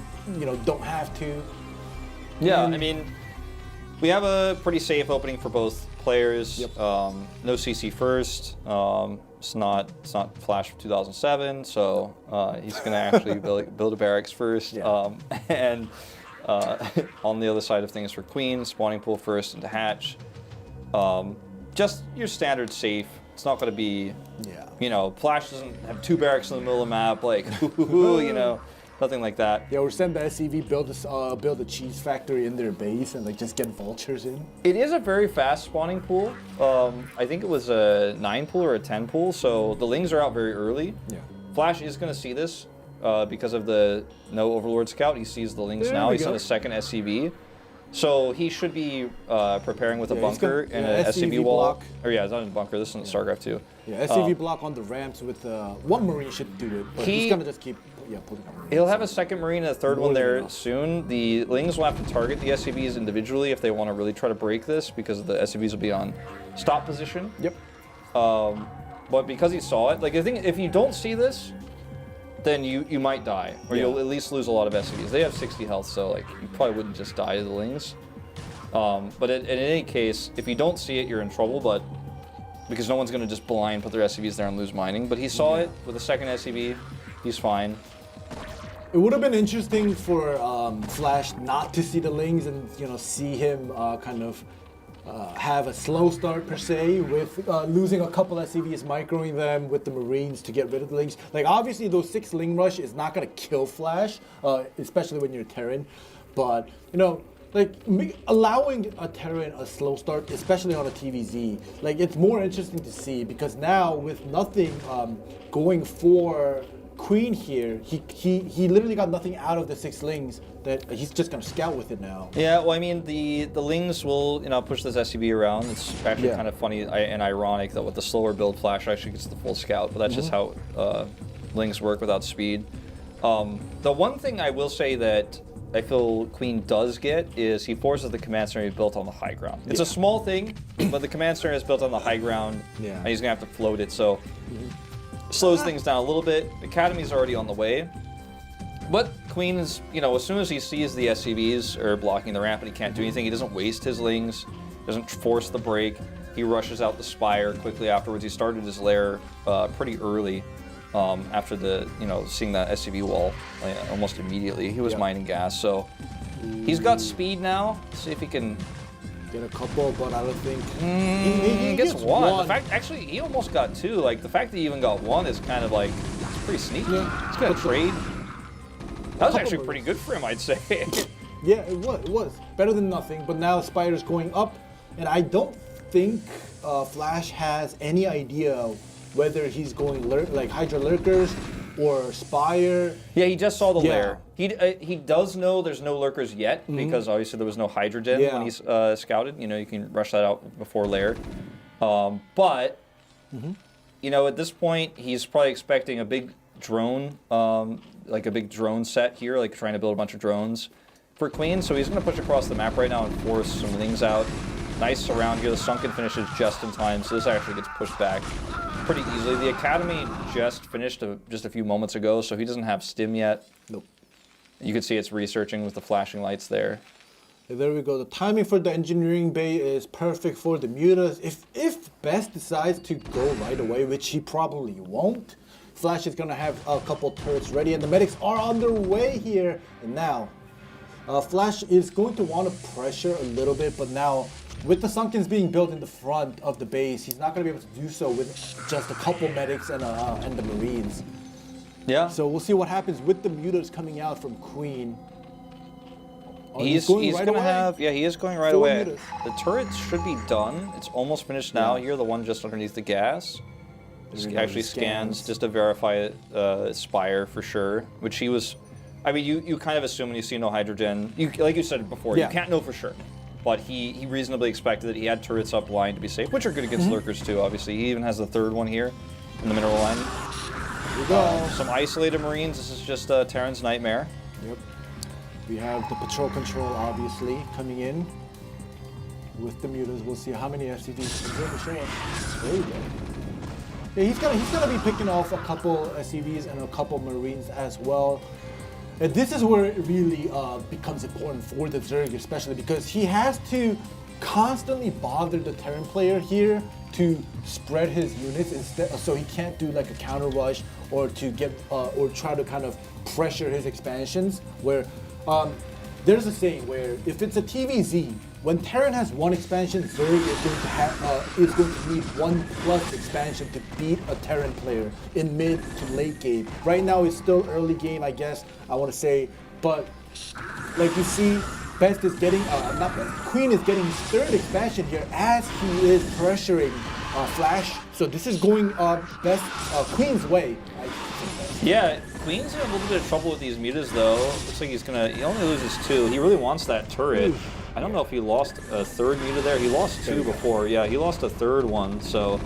don't have to. Yeah, I mean, we have a pretty safe opening for both players. Yep. No CC first. It's not Flash from 2007, so he's going to actually build a barracks first. Yeah. And on the other side of things for Queen, spawning pool first into hatch. Just your standard safe. It's not going to be, Flash doesn't have 2 barracks in the middle of the map, like, nothing like that. Yeah, or send the SCV build a cheese factory in their base and like just get vultures in. It is a very fast spawning pool. I think it was a 9 pool or a 10 pool, so the Lings are out very early. Yeah. Flash is going to see this because of the no Overlord Scout. He sees the Lings now. He's on his second SCV. So he should be preparing with a bunker and an SCV wall. Block. Or yeah, it's not a bunker. This is in StarCraft 2. Yeah, SCV block on the ramps with one Marine should do it, but he's gonna just keep putting on. He'll have a second Marine and a third one there soon. The Lings will have to target the SCVs individually if they want to really try to break this, because the SCVs will be on stop position. Yep. But because he saw it, like I think if you don't see this, then you might die, or you'll at least lose a lot of SCVs. They have 60 health, so like you probably wouldn't just die to the Lings. But in any case, if you don't see it, you're in trouble. But because no one's going to just blind put their SCVs there and lose mining. But he saw it with a second SCV. He's fine. It would have been interesting for Flash not to see the Lings and see him kind of have a slow start per se with losing a couple SCVs, microing them with the Marines to get rid of the Lings. Like obviously those 6 Ling rush is not gonna kill Flash, especially when you're Terran. But like allowing a Terran a slow start, especially on a TVZ, like it's more interesting to see, because now with nothing going for Queen here, he literally got nothing out of the 6 Lings that he's just gonna scout with it now. Yeah, well, I mean the Lings will push this SCV around. It's actually kind of funny and ironic that with the slower build, Flash actually gets the full scout, but that's just how Lings work without speed. The one thing I will say that I feel Queen does get is he forces the command center to be built on the high ground. It's a small thing, but the command center is built on the high ground, and he's gonna have to float it, so slows things down a little bit. Academy's already on the way. But Queen is, as soon as he sees the SCVs are blocking the ramp and he can't do anything, he doesn't waste his Lings, doesn't force the break. He rushes out the Spire quickly afterwards. He started his lair pretty early after seeing that SCV wall almost immediately. He was mining gas, so he's got speed now. Let's see if he can get a couple, but I don't think he gets one. The fact, actually, he almost got 2. Like the fact that he even got 1 is kind of like it's pretty sneaky. He's gonna trade. That was actually pretty good for him, I'd say. Yeah, it was better than nothing. But now Spider's going up, and I don't think Flash has any idea whether he's going like Hydra Lurkers or Spire. Yeah, he just saw the lair. He does know there's no Lurkers yet, because obviously there was no Hydrogen when he's scouted. You can rush that out before lair. But at this point, he's probably expecting a big drone, like a big drone set here, like trying to build a bunch of drones for Queen. So he's going to push across the map right now and force some things out. Nice surround here. The Sunken finishes just in time, so this actually gets pushed back pretty easily. The Academy just finished just a few moments ago, so he doesn't have stim yet. Nope. You can see it's researching with the flashing lights there. There we go. The timing for the engineering bay is perfect for the mutas. If Best decides to go right away, which he probably won't, Flash is going to have a couple turrets ready, and the medics are on their way here. And now, Flash is going to want to pressure a little bit, but now, with the Sunkens being built in the front of the base, he's not going to be able to do so with just a couple medics and the Marines. Yeah. So we'll see what happens with the mutas coming out from Queen. He's going to have, he is going right away. The turrets should be done. It's almost finished now. Here, the one just underneath the gas. This actually scans just to verify Spire for sure, which he was. I mean, you kind of assume when you see no Hydrogen, like you said before, you can't know for sure. But he reasonably expected that he had turrets up line to be safe, which are good against Lurkers too, obviously. He even has the third one here in the mineral line. Here we go. Some isolated Marines. This is just Terran's nightmare. Yep. We have the patrol control, obviously, coming in with the mutas. We'll see how many SCVs can really show us. There we go. Yeah, he's gonna be picking off a couple SCVs and a couple Marines as well. And this is where it really becomes important for the Zerg, especially because he has to constantly bother the Terran player here to spread his units instead, so he can't do like a counter rush or to get or try to kind of pressure his expansions. Where there's a saying where if it's a TVZ, when Terran has one expansion, Zerg is going to need 1+ expansion to beat a Terran player in mid to late game. Right now it's still early game, I guess I want to say, but like you see, Best is getting not Best, Queen is getting his 3rd expansion here as he is pressuring Flash. So this is going Best Queen's way. Yeah, Queen's in a little bit of trouble with these mutas though. Looks like he only loses 2. He really wants that turret. I don't know if he lost a third Muta there. He lost two before. Yeah, he lost a third one. So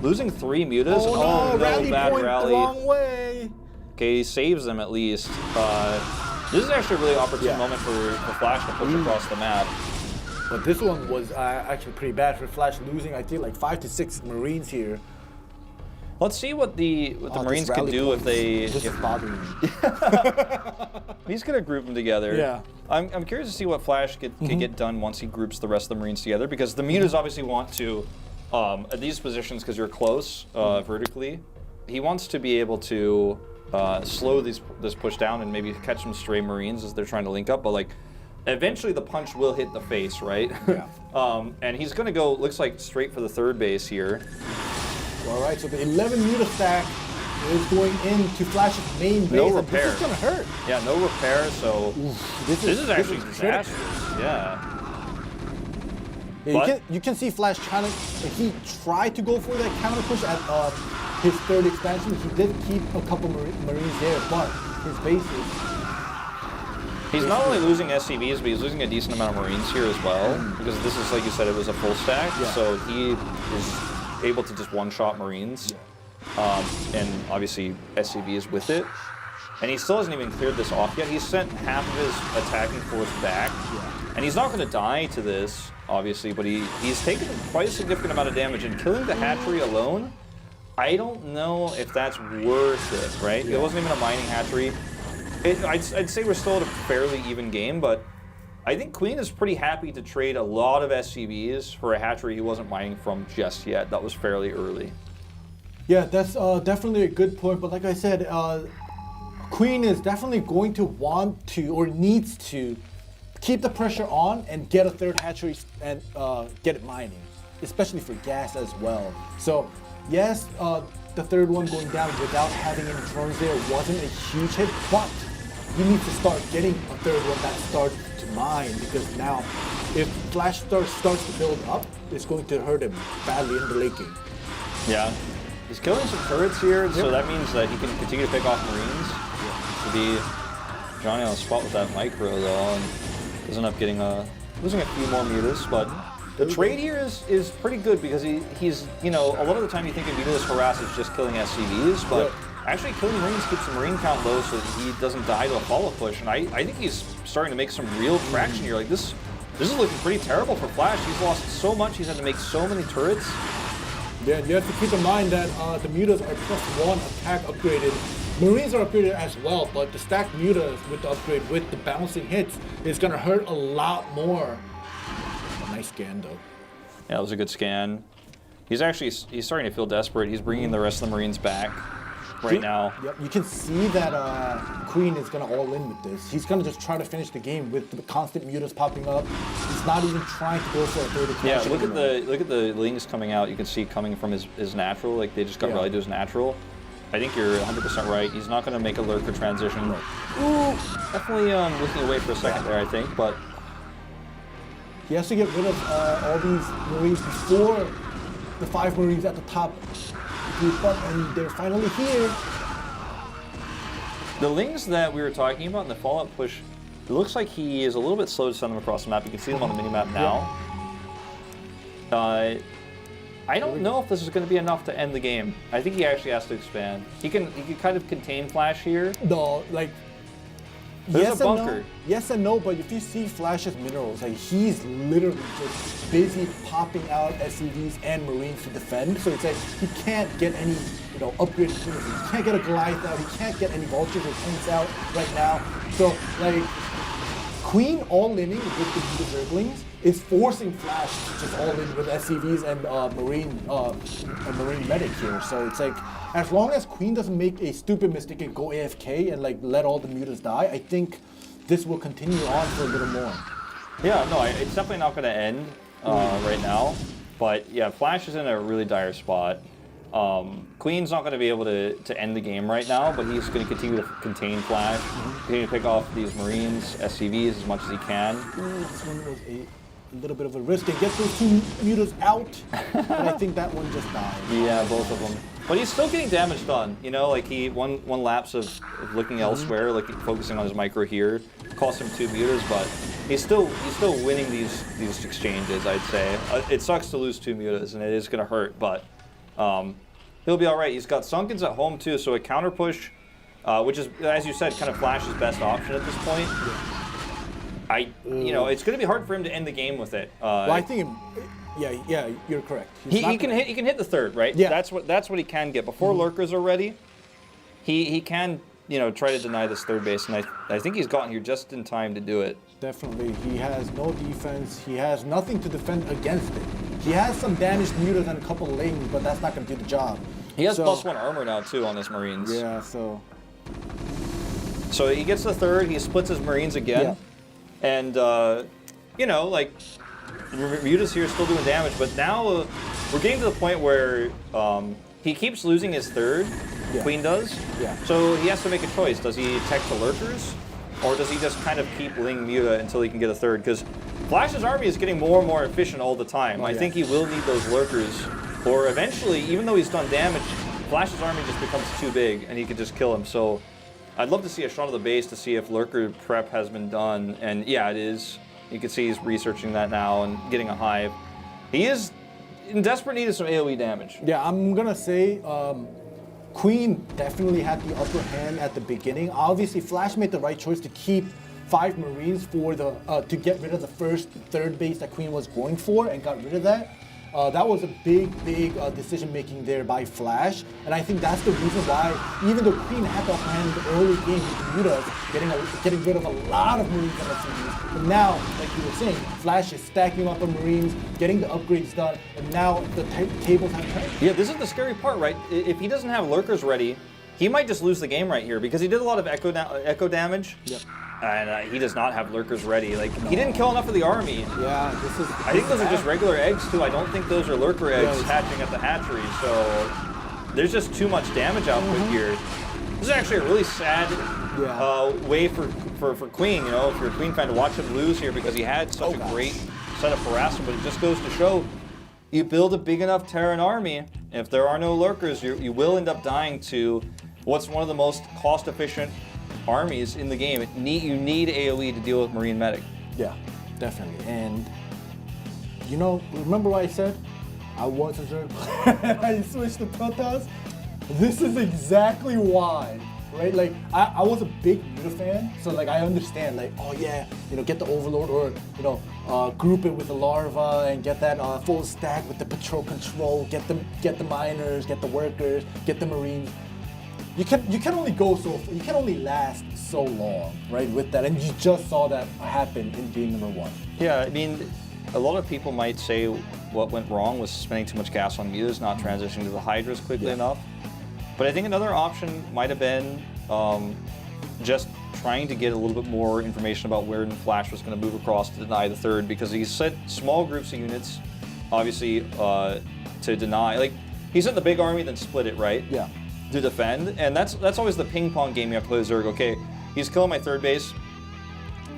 losing 3 Mutas. Oh no, rally bad point rally. the wrong way. Okay, he saves them at least. This is actually a really opportune moment for Flash to push across the map. But this one was actually pretty bad for Flash, losing I think like 5 to 6 Marines here. Let's see what the Marines can do if they. This is bothering me. He's gonna group them together. Yeah. I'm curious to see what Flash can get done once he groups the rest of the Marines together, because the Mutas obviously want to, at these positions, because you're close vertically, he wants to be able to slow this push down and maybe catch some stray Marines as they're trying to link up, but like, eventually the punch will hit the face, right? Yeah. And he's gonna go, looks like, straight for the third base here. All right, so the 11 Muta stack is going into Flash's main base. No repair. This is gonna hurt. Yeah, no repair, so this is actually disastrous. Yeah. Yeah, you can see Flash trying to, he tried to go for that counter push at his third expansion. He did keep a couple Marines there, but his bases. He's not only losing SCVs, but he's losing a decent amount of Marines here as well, because this is, like you said, it was a full stack, so he is able to just one-shot Marines, and obviously SCV is with it. And he still hasn't even cleared this off yet. He's sent half of his attacking force back, and he's not going to die to this, obviously, but he's taken quite a significant amount of damage, and killing the hatchery alone, I don't know if that's worth it, right? It wasn't even a mining hatchery. I'd say we're still at a fairly even game, but I think Queen is pretty happy to trade a lot of SCVs for a hatchery he wasn't mining from just yet. That was fairly early. Yeah, that's definitely a good point, but like I said, Queen is definitely going to want to, or needs to, keep the pressure on and get a third hatchery and get it mining, especially for gas as well. So yes, the third one going down without having any drones there wasn't a huge hit, but you need to start getting a third one that starts to mine, because now if Flash starts to build up, it's going to hurt him badly in the late game. Yeah. He's killing some turrets here, so that means that he can continue to pick off Marines. To be Johnny on the spot with that micro though, and doesn't end up getting losing a few more Mutas, but the trade here is pretty good, because he's, you know, a lot of the time you think of Mutas harass as just killing SCVs, but actually killing Marines keeps the Marine count low so that he doesn't die to a follow push, and I think he's starting to make some real traction here. Like this is looking pretty terrible for Flash. He's lost so much, he's had to make so many turrets. Yeah, you have to keep in mind that the Mutas are +1 attack upgraded. Marines are upgraded as well, but the stacked Mutas with the upgrade, with the bouncing hits, is going to hurt a lot more. A nice scan though. Yeah, that was a good scan. He's starting to feel desperate. He's bringing the rest of the Marines back right now. Yep, you can see that Queen is going to all in with this. He's going to just try to finish the game with the constant Mutas popping up. He's not even trying to go for a third expansion. Yeah, look at the Lings coming out. You can see coming from his natural, like they just got rallied to his natural. I think you're 100% right. He's not going to make a lurker transition. Ooh, definitely looking away for a second there, I think, but he has to get rid of all these Marines before the 5 Marines at the top group up, and they're finally here. The Lings that we were talking about in the Fallout push, it looks like he is a little bit slow to send them across the map. You can see them on the minimap now. I don't know if this is going to be enough to end the game. I think he actually has to expand. He can kind of contain Flash here. No, like, there's a bunker. No, yes and no, but if you see Flash's minerals, like he's literally just busy popping out SCVs and Marines to defend. So it's like he can't get any, you know, upgraded units. He can't get a Goliath out. He can't get any vultures or tanks out right now. So like, Queen all-inning with the Zerglings is forcing Flash to just all-in with SCVs and Marine medic here. So it's like, as long as Queen doesn't make a stupid mistake and go AFK and like let all the Mutas die, I think this will continue on for a little more. Yeah, no, it's definitely not going to end right now. But yeah, Flash is in a really dire spot. Queen's not going to be able to end the game right now, but he's going to continue to contain Flash, continue to pick off these Marines, SCVs as much as he can. This one was a little bit of a risk and get those 2 Mutas out, and I think that one just died. Yeah, both of them. But he's still getting damage done, you know, like one lapse of looking elsewhere, like focusing on his micro here, cost him 2 mutas, but he's still winning these exchanges, I'd say. It sucks to lose 2 mutas, and it is going to hurt, but he'll be all right. He's got Sunkens at home too, so a counter push, which is, as you said, kind of Flash's best option at this point. You know, it's going to be hard for him to end the game with it. Well, I think. Yeah, you're correct. He can hit the third, right? Yeah. That's what he can get before lurkers are ready. He can, you know, try to deny this third base, and I think he's gotten here just in time to do it. Definitely, he has no defense. He has nothing to defend against it. He has some damaged mutas and a couple lanes, but that's not going to do the job. He has +1 armor now too on his Marines. Yeah, so he gets the third. He splits his Marines again, and you know, like. Mutas here still doing damage, but now we're getting to the point where he keeps losing his third. Queen does. Yeah. So he has to make a choice. Does he tech to lurkers, or does he just kind of keep Ling Muta until he can get a third? Because Flash's army is getting more and more efficient all the time. I think he will need those lurkers, or eventually, even though he's done damage, Flash's army just becomes too big, and he could just kill him. So I'd love to see a shot of the base to see if lurker prep has been done, and yeah, it is. You can see he's researching that now and getting a hive. He is in desperate need of some AoE damage. Yeah, I'm gonna say Queen definitely had the upper hand at the beginning. Obviously, Flash made the right choice to keep 5 Marines for the to get rid of the third base that Queen was going for, and got rid of that. That was a big decision making there by Flash, and I think that's the reason why, even though Queen had the upper hand in the early game with Mutas, getting rid of a lot of Marines on the series, but now, like you were saying, Flash is stacking up on Marines, getting the upgrades done, and now the tables have turned. Yeah, this is the scary part, right? If he doesn't have lurkers ready, he might just lose the game right here, because he did a lot of echo damage. Yep. And he does not have lurkers ready. Like, he didn't kill enough of the army. Yeah, I think those are just regular eggs too. I don't think those are lurker eggs hatching at the hatchery. So there's just too much damage output here. This is actually a really sad way for Queen. You know, if you're a Queen fan, to watch him lose here, because he had such a great setup for harassment. But it just goes to show, you build a big enough Terran army, if there are no lurkers, you will end up dying to what's one of the most cost-efficient armies in the game. You need AoE to deal with Marine Medic. Yeah, definitely. And you know, remember what I said? I was a Zerg player. I switched to Protoss. This is exactly why, right? Like, I was a big Muta fan, so like I understand, like, oh yeah, you know, get the Overlord, or you know, group it with the Larva and get that full stack with the patrol control. Get the miners, get the workers, get the Marines. You can only go you can only last so long, right, with that, and you just saw that happen in game number 1. Yeah, I mean, a lot of people might say what went wrong was spending too much gas on Mutas, not transitioning to the Hydras quickly enough. But I think another option might have been just trying to get a little bit more information about where Flash was going to move across to deny the third, because he sent small groups of units, obviously, to deny. Like, he sent the big army, then split it, right? Yeah. To defend, and that's always the ping pong game you have to play with Zerg. Okay, he's killing my third base.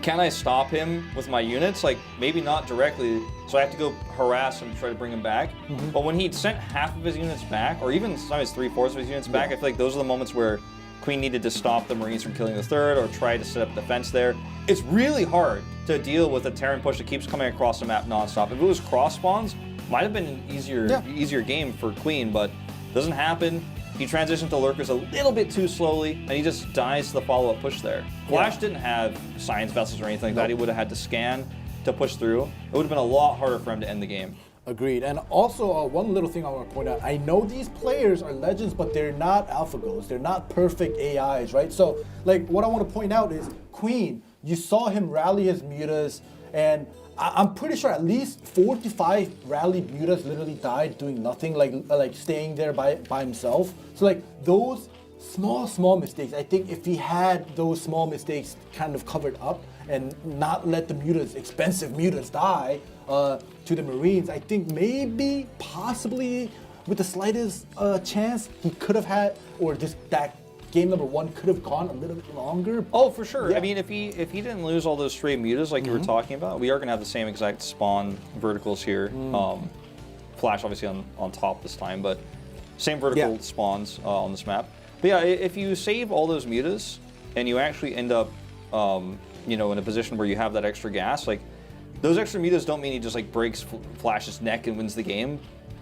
Can I stop him with my units? Like, maybe not directly, so I have to go harass him, try to bring him back. But when he'd sent half of his units back, or even sometimes 3/4 of his units back, I feel like those are the moments where Queen needed to stop the Marines from killing the third, or try to set up defense there. It's really hard to deal with a Terran push that keeps coming across the map nonstop. If it was cross spawns, might have been an easier game for Queen, but doesn't happen. He transitioned to lurkers a little bit too slowly, and he just dies to the follow-up push there. Flash didn't have science vessels or anything like that. He would have had to scan to push through. It would have been a lot harder for him to end the game. Agreed. And also, one little thing I want to point out. I know these players are legends, but they're not AlphaGos. They're not perfect AIs, right? So, like, what I want to point out is Queen, you saw him rally his mutas, and I'm pretty sure at least 4 to 5 rallied mutas literally died doing nothing, like staying there by himself. So like those small mistakes, I think if he had those small mistakes kind of covered up and not let the mutas, expensive mutas, die to the Marines, I think maybe, possibly, with the slightest chance, he could have had, or just that game number 1 could have gone a little bit longer. Oh, for sure. Yeah. I mean, if he didn't lose all those stray mutas like you were talking about, we are going to have the same exact spawn verticals here. Flash obviously on top this time, but Same vertical spawns on this map. But yeah, if you save all those mutas and you actually end up, you know, in a position where you have that extra gas, like those extra mutas don't mean he just like breaks Flash's neck and wins the game,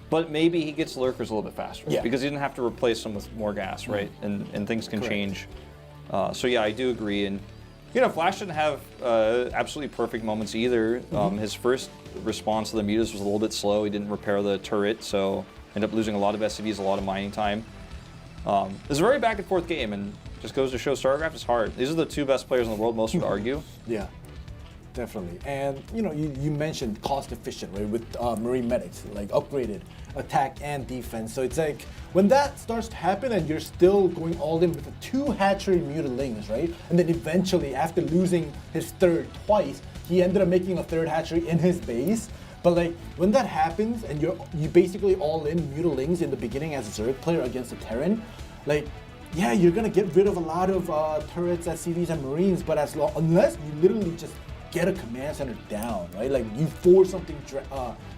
but maybe he gets lurkers a little bit faster because he didn't have to replace them with more gas, right? And things can change. So yeah, I do agree. And you know, Flash didn't have absolutely perfect moments either. His first response to the mutas was a little bit slow. He didn't repair the turret, so ended up losing a lot of SCVs, a lot of mining time. It was a very back and forth game, and just goes to show StarCraft is hard. These are the two best players in the world, most would argue. Yeah, definitely. And you know, you mentioned cost efficient, right? With Marine Medics, like upgraded attack and defense. So it's like when that starts to happen and you're still going all in with the 2 hatchery mutalings, right? And then eventually, after losing his third twice, he ended up making a 3rd hatchery in his base. But like when that happens and you basically all in mutalings in the beginning as a Zerg player against a Terran, like yeah, you're gonna get rid of a lot of turrets, SCVs, and Marines. But unless you literally just get a command center down, right? Like you force something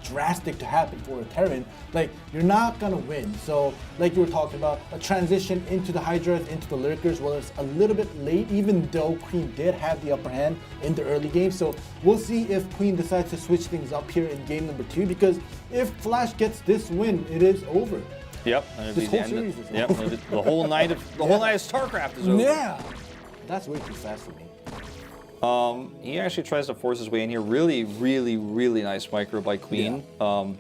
drastic to happen for a Terran, like you're not gonna win. So like you were talking about, a transition into the Hydras, into the Lurkers, well, it's a little bit late, even though Queen did have the upper hand in the early game. So we'll see if Queen decides to switch things up here in game number 2, because if Flash gets this win, it is over. Yep, this whole series is over. The whole night of StarCraft is over. Yeah, that's way too fast for me. He actually tries to force his way in here. Really, really, really nice micro by Queen. Yeah.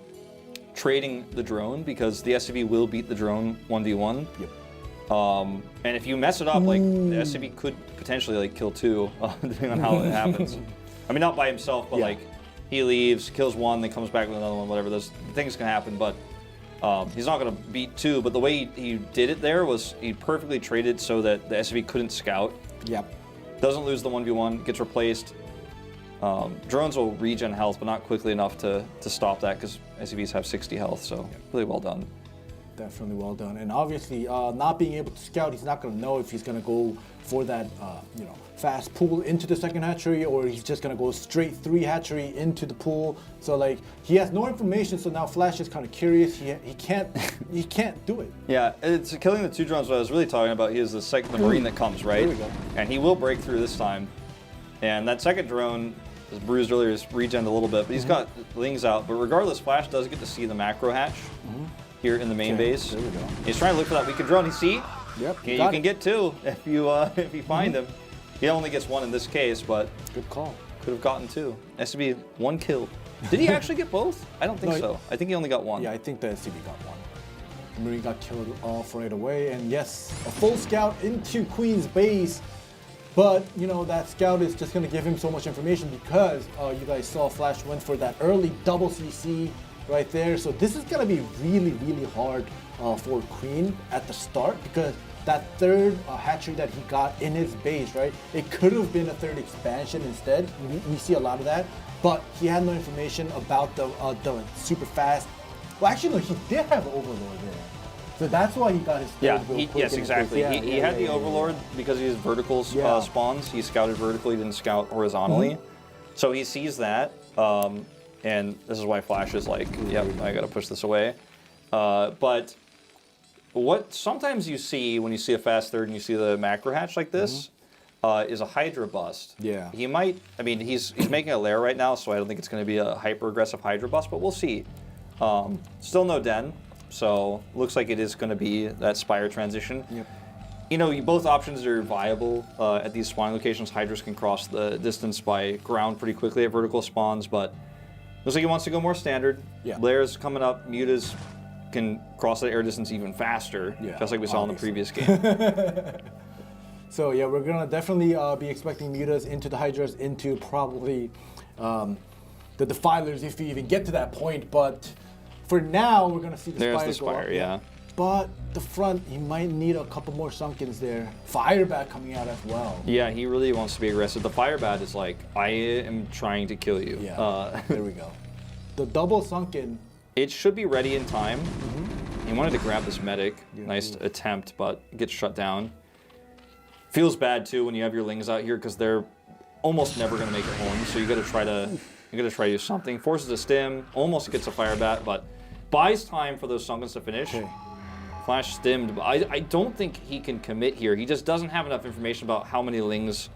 Trading the drone, because the SCV will beat the drone 1v1. Yep. And if you mess it up, like the SCV could potentially like kill 2, depending on how it happens. I mean, not by himself, but like he leaves, kills 1, then comes back with another one, whatever. Those things can happen, but he's not going to beat 2. But the way he did it there was he perfectly traded so that the SCV couldn't scout. Yep. Doesn't lose the 1v1, gets replaced. Drones will regen health, but not quickly enough to stop that, because SCVs have 60 health, so really well done. Definitely well done. And obviously, not being able to scout, he's not going to know if he's going to go for that you know, fast pull into the 2nd hatchery, or he's just going to go straight 3 hatchery into the pool. So like, he has no information, so now Flash is kind of curious. He can't he can't do it. Yeah, it's killing the 2 drones. What I was really talking about, he is the Marine that comes, right? There we go. And he will break through this time. And that 2nd drone, as bruised earlier, is regened a little bit, but he's got Lings out. But regardless, Flash does get to see the macro hatch here in the main base. There we go. He's trying to look for that weakened drone. You see? Yep. You can get 2 if you find him. He only gets 1 in this case, but good call. Could have gotten 2. SCV 1 kill. Did he actually get both? I don't think so. I think he only got 1. Yeah, I think the SCV got 1. The Marine got killed off right away, and yes, a full scout into Queen's base. But you know, that scout is just going to give him so much information, because you guys saw Flash went for that early double CC right there. So this is going to be really, really hard for Queen at the start, because that 3rd hatchery that he got in his base, right? It could have been a 3rd expansion instead. We see a lot of that, but he had no information about the super fast. Well, actually, no, he did have Overlord there. So that's why he got his third yes, exactly. He had the Overlord because he has vertical spawns. He scouted vertically, didn't scout horizontally. So he sees that, and this is why Flash is like, yep, I gotta push this away. But what sometimes you see when you see a fast 3rd and you see the macro hatch like this is a Hydra bust. Yeah. He might, I mean, he's making a lair right now, so I don't think it's gonna be a hyper-aggressive Hydra bust, but we'll see. Still no Den. So looks like it is going to be that Spire transition. Yep. You know, both options are viable at these spawn locations. Hydras can cross the distance by ground pretty quickly at vertical spawns, but looks like he wants to go more standard. Yeah. Lairs coming up, mutas can cross the air distance even faster, just like we saw in the previous game. So yeah, we're gonna definitely be expecting mutas into the Hydras, into probably the Defilers if you even get to that point, but for now, we're going to see the Spire go up. There's the Spire, yeah. But the front, he might need a couple more Sunkens there. Firebat coming out as well. Yeah, he really wants to be aggressive. The Firebat is like, I am trying to kill you. Yeah, there we go. The double Sunken. It should be ready in time. He wanted to grab this medic. Nice attempt, but gets shut down. Feels bad too when you have your Lings out here, because they're almost never going to make it home. So you got to try to do something. Forces a stim, almost gets a Firebat, but buys time for those Sunkens to finish. Flash stimmed, but I don't think he can commit here. He just doesn't have enough information about how many Lings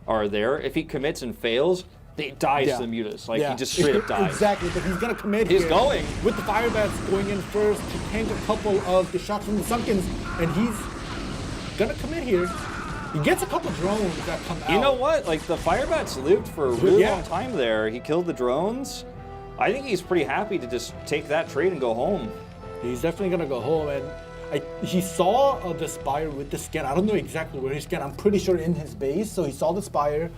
are there. If he commits and fails, he dies to the Mutas. Like, he just straight up dies. Exactly, but he's going to commit He's here. going. With the Fire Bats going in first to tank a couple of the shots from the Sunkens, and he's going to commit here. He gets a couple drones that come out. You know what? Like, the Fire Bats lived for a really long time there. He killed the drones. I think he's pretty happy to just take that trade and go home. He's definitely going to go home, and he saw the Spire with the scan. I don't know exactly where he scanned. I'm pretty sure in his base, so he saw the Spire.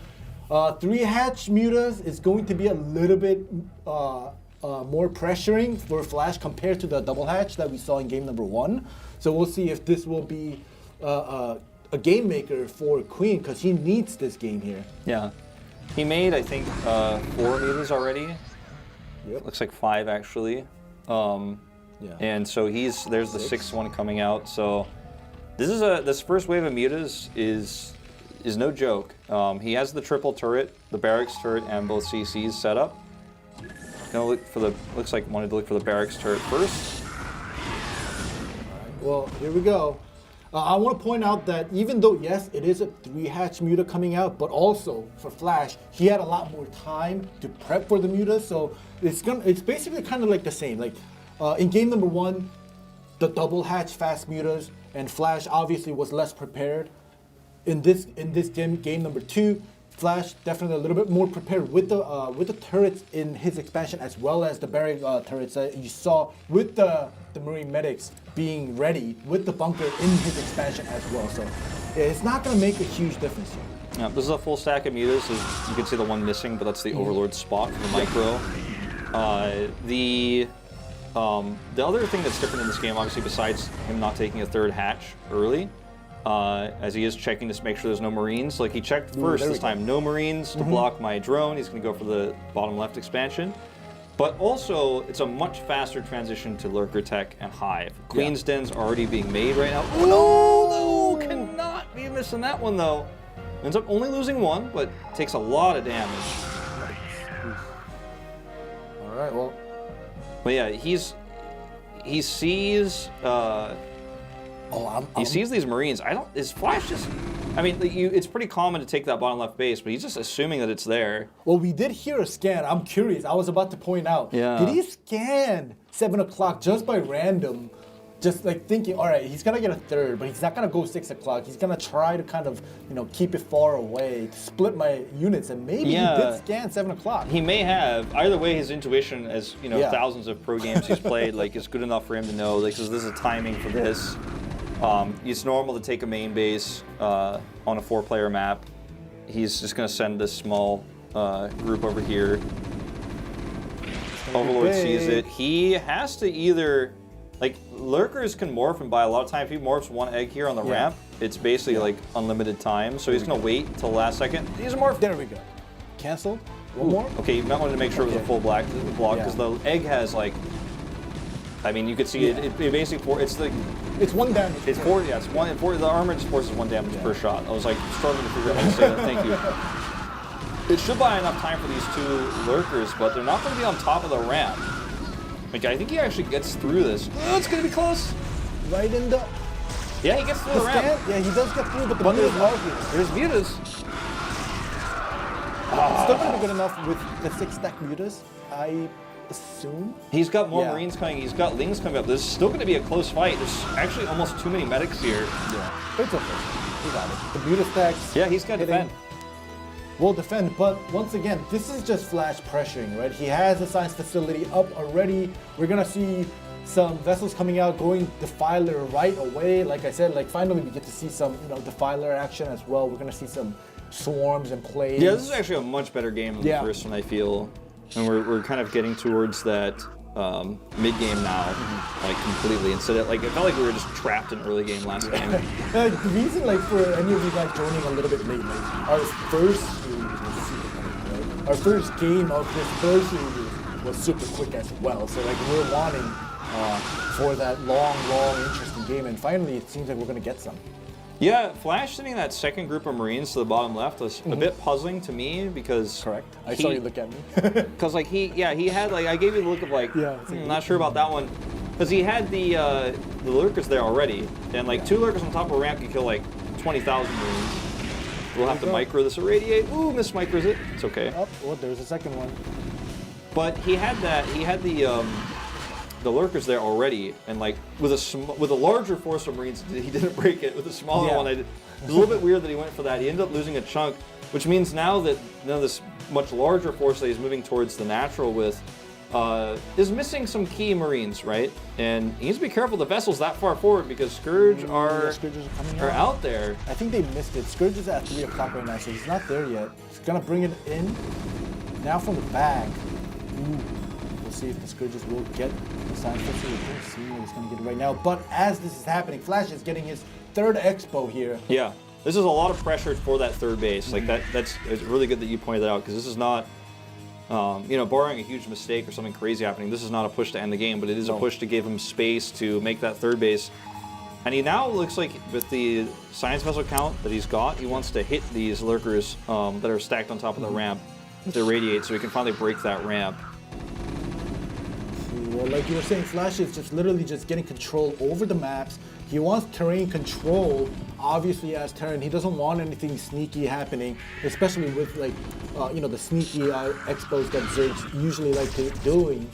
3-hatch Mutas is going to be a little bit more pressuring for Flash compared to the double hatch that we saw in game number 1. So we'll see if this will be a game maker for Queen, because he needs this game here. Yeah. He made, I think, 4 Mutas already. Yep. Looks like 5, actually. And so there's the 6th one coming out. So this first wave of Mutas is no joke. He has the triple turret, the barracks turret, and both CCs set up. Looks like wanted to look for the barracks turret first. Well, here we go. I want to point out that even though, yes, it is a 3-hatch Muta coming out, but also for Flash, he had a lot more time to prep for the Muta, so it's basically kind of like the same. Like in game number 1, the double hatch fast Mutas, and Flash obviously was less prepared. In this game number 2, Flash definitely a little bit more prepared with the turrets in his expansion, as well as the barrack turrets that you saw with the Marine medics being ready with the bunker in his expansion as well. So it's not going to make a huge difference here. Yeah, this is a full stack of Mutas. You can see the one missing, but that's the Overlord spot for the micro. The other thing that's different in this game, obviously, besides him not taking a 3rd hatch early, as he is checking to make sure there's no Marines. Like, he checked first this time, no Marines to block my drone. He's going to go for the bottom left expansion. But also, it's a much faster transition to Lurker Tech and Hive. Queen's Den's already being made right now. Oh, no! Cannot be missing that one, though. Ends up only losing 1, but takes a lot of damage. All right, well. But yeah, he sees... he sees these Marines. Is Flash just... I mean, it's pretty common to take that bottom left base, but he's just assuming that it's there. Well, we did hear a scan. I'm curious. I was about to point out. Yeah. Did he scan 7 o'clock just by random? Just like thinking, all right, he's going to get a 3rd, but he's not going to go 6 o'clock. He's going to try to kind of, keep it far away, to split my units, and maybe he did scan 7 o'clock. He may have. Either way, his intuition, as thousands of pro games he's played, is good enough for him to know, because this is a timing for this. It's normal to take a main base on a 4-player map. He's just going to send this small group over here. Overlord sees it. He has to either... Lurkers can morph and buy a lot of time. If he morphs 1 egg here on the ramp, it's basically unlimited time. So he's going to wait until the last second. He's a morph. There we go. Cancel. One more. Okay, you might want to make sure it was a full block, because the egg has I mean, you could see it basically it's 1 damage. It's 4. Yeah, it's 1. The armor just forces 1 damage per shot. I was struggling to figure out how to say that. Thank you. It should buy enough time for these 2 lurkers, but they're not going to be on top of the ramp. I think he actually gets through this. Oh, it's going to be close. Right in the... Yeah, he gets through the ramp. Yeah, he does get through, but the Mutas are here. There's Mutas. Still going to be good enough with the 6-stack Mutas, I assume. He's got more Marines coming. He's got Lings coming up. This is still going to be a close fight. There's actually almost too many medics here. Yeah, it's okay. He got it. The Muta stacks. Yeah, he's got to defend. Will defend, but once again, this is just Flash pressuring, right? He has a science facility up already. We're gonna see some vessels coming out, going Defiler right away. Like I said, finally we get to see some, Defiler action as well. We're gonna see some swarms and plays. Yeah, this is actually a much better game than the first one, I feel. And we're kind of getting towards that mid-game now, completely. Instead of, it felt like we were just trapped in early game last game. The reason, for any of you guys joining a little bit late, our first series was super quick, right? Our first game of this first series was super quick as well. So, we're wanting for that long, interesting game, and finally it seems like we're going to get some. Yeah, Flash sending that second group of Marines to the bottom left was a bit puzzling to me, because... Correct. I saw you look at me. Because, he had, I gave you the look of, not sure about that one. Because he had the lurkers there already, and like 2 lurkers on top of a ramp can kill like 20,000 Marines. We'll have to micro this irradiate. Ooh, mismicros it. It's okay. Oh, well, there's a second one. But he had that. He had the lurkers there already, and like with a larger force of Marines, he didn't break it. With a smaller one, it was a little bit weird that he went for that. He ended up losing a chunk, which means now that this much larger force that he's moving towards the natural with is missing some key Marines, right? And he needs to be careful. The vessel's that far forward because Scourge are out there. I think they missed it. Scourge is at 3 o'clock right now, so he's not there yet. He's gonna bring it in now from the back. Ooh. We'll see if the Scourges will get the science vessel. We don't see what he's gonna get right now. But as this is happening, Flash is getting his 3rd expo here. Yeah, this is a lot of pressure for that 3rd base. Like that's it's really good that you pointed that out because this is not. Barring a huge mistake or something crazy happening, this is not a push to end the game, but it is a push to give him space to make that 3rd base. And he now looks like, with the science vessel count that he's got, he wants to hit these lurkers that are stacked on top of the ramp to irradiate so he can finally break that ramp. Well, like you were saying, Flash is just literally just getting control over the maps. He wants terrain control. Obviously, as Terran, he doesn't want anything sneaky happening, especially with like, the sneaky expos that Zergs usually like doing.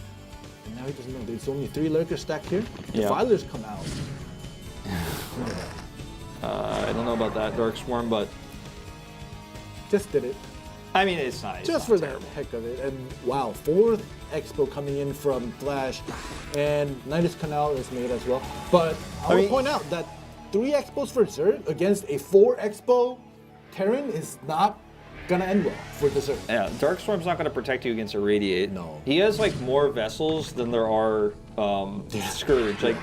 And now he doesn't know. There's only 3 lurkers stacked here. Defilers come out. I don't know about that Dark Swarm, but just did it. I mean, it's not. Just for the heck of it. And wow, 4th expo coming in from Flash, and Nidus Canal is made as well. But I will point out that 3 expos for Zerg against a 4 expo Terran is not gonna end well for the Zerg. Yeah, Dark Storm's not gonna protect you against Irradiate. No. He has like more vessels than there are Scourge. Like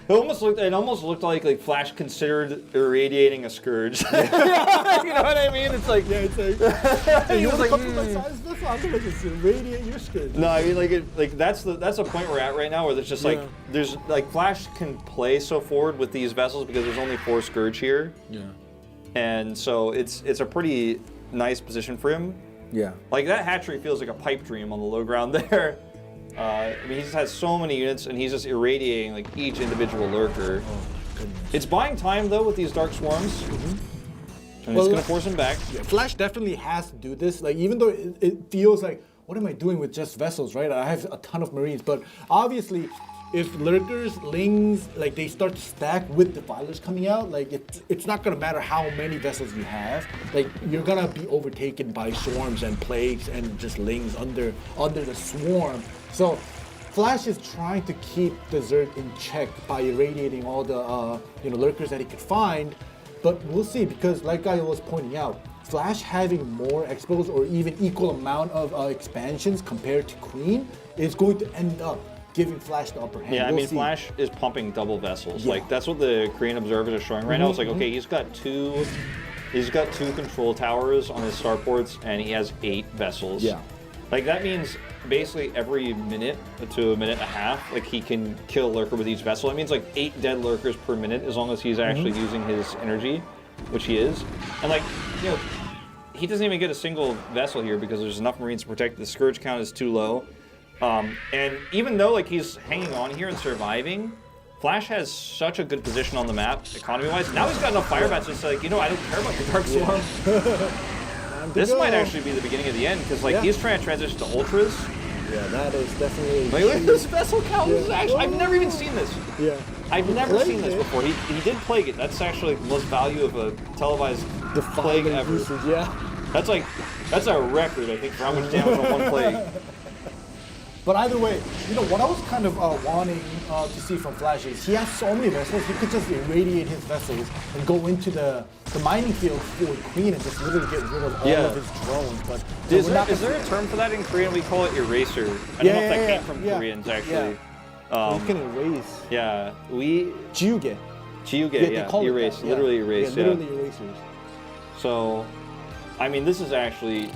it almost looked like Flash considered irradiating a Scourge. You know what I mean? It's like it's like hey, you want to come to my size vessel? I'm gonna just irradiate your Scourge. No, I mean that's the point we're at right now where there's just there's Flash can play so forward with these vessels because there's only 4 Scourge here. Yeah. And so it's a pretty nice position for him. Yeah. Like that hatchery feels like a pipe dream on the low ground there. I mean, he just has so many units, and he's just irradiating like each individual lurker. Oh, goodness. It's buying time though with these dark swarms, and it's gonna force him back. Yeah, Flash definitely has to do this. Like even though it feels like, what am I doing with just vessels, right? I have a ton of Marines, but obviously, if lurkers, lings, like they start to stack with defilers coming out, like it's not gonna matter how many vessels you have. Like you're gonna be overtaken by swarms and plagues and just lings under the swarm. So Flash is trying to keep the Zerg in check by irradiating all the lurkers that he could find. But we'll see, because like I was pointing out, Flash having more expos or even equal amount of expansions compared to Queen is going to end up giving Flash the upper hand. Yeah, I mean, Flash is pumping double vessels. Yeah. Like that's what the Korean observers are showing right now. It's like, okay, he's got two control towers on his starports, and he has 8 vessels. Yeah. Like that means basically every minute to a minute and a half, like he can kill a lurker with each vessel. It means like 8 dead lurkers per minute as long as he's actually using his energy, which he is. And like, he doesn't even get a single vessel here because there's enough Marines to protect. The Scourge count is too low. And even though like he's hanging on here and surviving, Flash has such a good position on the map, economy-wise. Now he's got enough fire bats to say, like, I don't care about the Dark Swarm. This might actually be the beginning of the end, because like he's trying to transition to ultras. Yeah, that is definitely. Like, look at this vessel count. This is actually, I've never even seen this. Yeah. I've never seen this before. He did plague it. That's actually the most value of a televised plague ever. Usage, yeah. That's a record, I think, for how much damage on one plague. But either way, what I was kind of wanting to see from Flash is he has so many vessels, he could just irradiate his vessels and go into the mining field for Queen and just literally get rid of all of his drones. But is there a term for that in Korean? We call it eraser. I don't know if that came from Koreans, actually. Yeah. You can erase. Yeah. Jiuge. Yeah. Erase. Literally erase. Yeah, literally erasers. So, I mean, this is actually...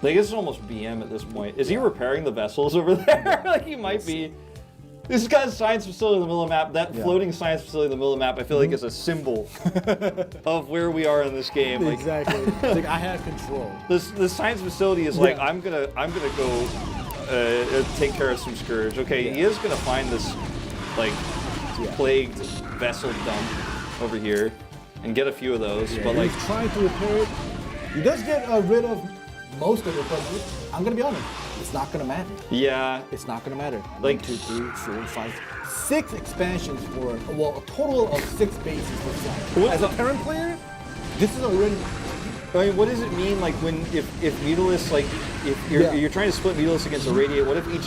Like, this is almost BM at this point. Is he repairing the vessels over there? Like, he might be. This guy's science facility in the middle of the map, that floating science facility in the middle of the map, I feel like is a symbol of where we are in this game. Like, exactly. It's like, I have control. This science facility is like, I'm gonna go take care of some Scourge. Okay, he is gonna find this like plagued vessel dump over here and get a few of those. Yeah, but like he's trying to repair it. He does get rid of most of it, but I'm gonna be honest, it's not gonna matter. Yeah. It's not gonna matter. Like 1, 2, 3, 4, 5, 6 expansions for a total of 6 bases for Flash. As a Terran player, this is already. I mean, what does it mean, like, when if Mutalisk, like, if you're trying to split Mutalisk against Irradiate, what if each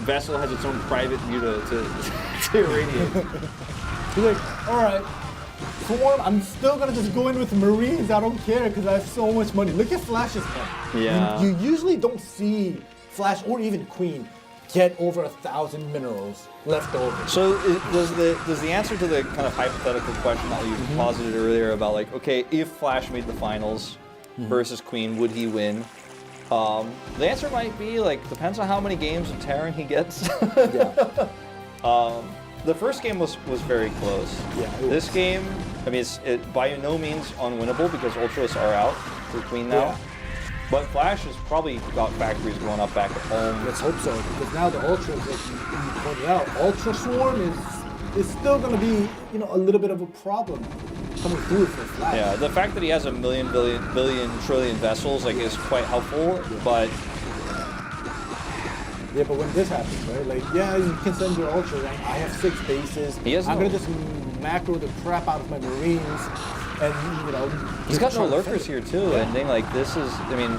vessel has its own private Muta to Irradiate? He's like, all right, Swarm, I'm still gonna just go in with Marines. I don't care because I have so much money. Look at Flash's money. Yeah. You usually don't see Flash or even Queen get over 1,000 minerals left over. So does the answer to the kind of hypothetical question that you posited earlier about, like, okay, if Flash made the finals versus Queen, would he win? The answer might be, like, depends on how many games of Terran he gets. The first game was very close. Yeah. This game, I mean, it's by no means unwinnable because Ultras are out for Queen now. Yeah. But Flash has probably got factories going up back at home. Let's hope so, because now the Ultra, like you pointed out, Ultra Swarm is still going to be, a little bit of a problem coming through for Flash. Yeah, the fact that he has a million, billion, trillion vessels, like, is quite helpful, but... Yeah, but when this happens, right? Like, yeah, you can send your Ultra, right? I have 6 bases. I'm going to just macro the crap out of my Marines. And, he's got no lurkers here too, and then, like, this is, I mean,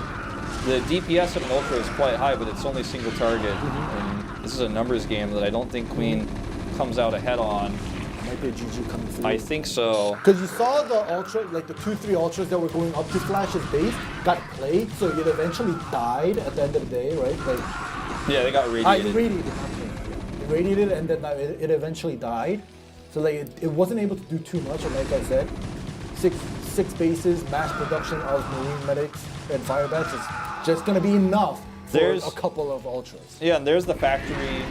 the DPS of an Ultra is quite high, but it's only single target, and this is a numbers game that I don't think Queen comes out ahead on. Might be a GG coming through. I think so. Because you saw the Ultra, like the 2-3 Ultras that were going up to Flash's base, got played, so it eventually died at the end of the day, right? Like, yeah, they got radiated. Radiated, and then it eventually died. So, like, it wasn't able to do too much, and like I said, six bases, mass production of Marine medics and fire bats is just going to be enough for a couple of Ultras. Yeah, and there's the factory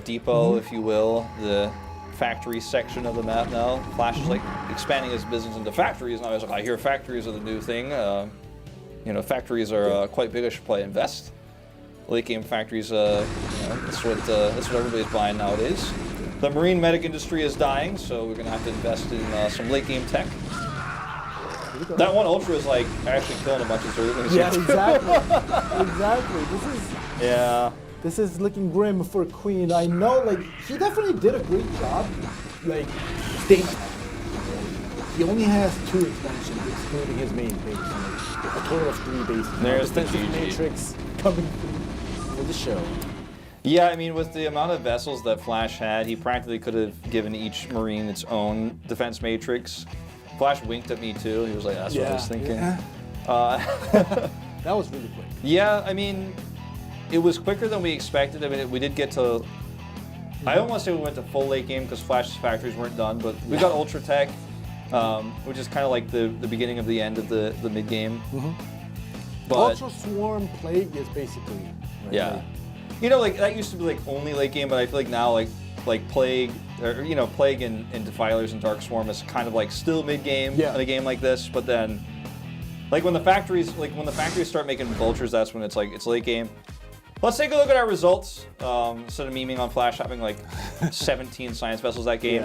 depot, if you will, the factory section of the map now. Flash is, like, expanding his business into factories now. I hear factories are the new thing. Factories are quite big. I should probably invest. Late game factories, that's what everybody's buying nowadays. The marine medic industry is dying, so we're going to have to invest in some late game tech. That one Ultra is, like, actually killing a bunch of Zerglings. Yeah, exactly. Exactly. This is looking grim for Queen. I know, like, he definitely did a great job, like, staying. He only has 2 expansions, excluding his main base. Like, a total of 3 bases. There's the defensive matrix coming through for the show. Yeah, I mean, with the amount of vessels that Flash had, he practically could have given each Marine its own defense matrix. Flash winked at me too. He was like, that's what I was thinking. Yeah. That was really quick. Yeah, I mean, it was quicker than we expected. I mean, we did get to... I don't want to say we went to full late game because Flash's factories weren't done, but we got Ultra Tech, which is kind of like the beginning of the end of the mid-game. But Ultra Swarm Plague is basically... Right, yeah. Like, that used to be, like, only late game, but I feel like now, like Plague, or, Plague and Defilers and Dark Swarm is kind of, like, still mid-game in a game like this, but then, like, when the factories start making vultures, that's when it's, like, it's late game. Let's take a look at our results. Instead of memeing on Flash having, like, 17 science vessels that game.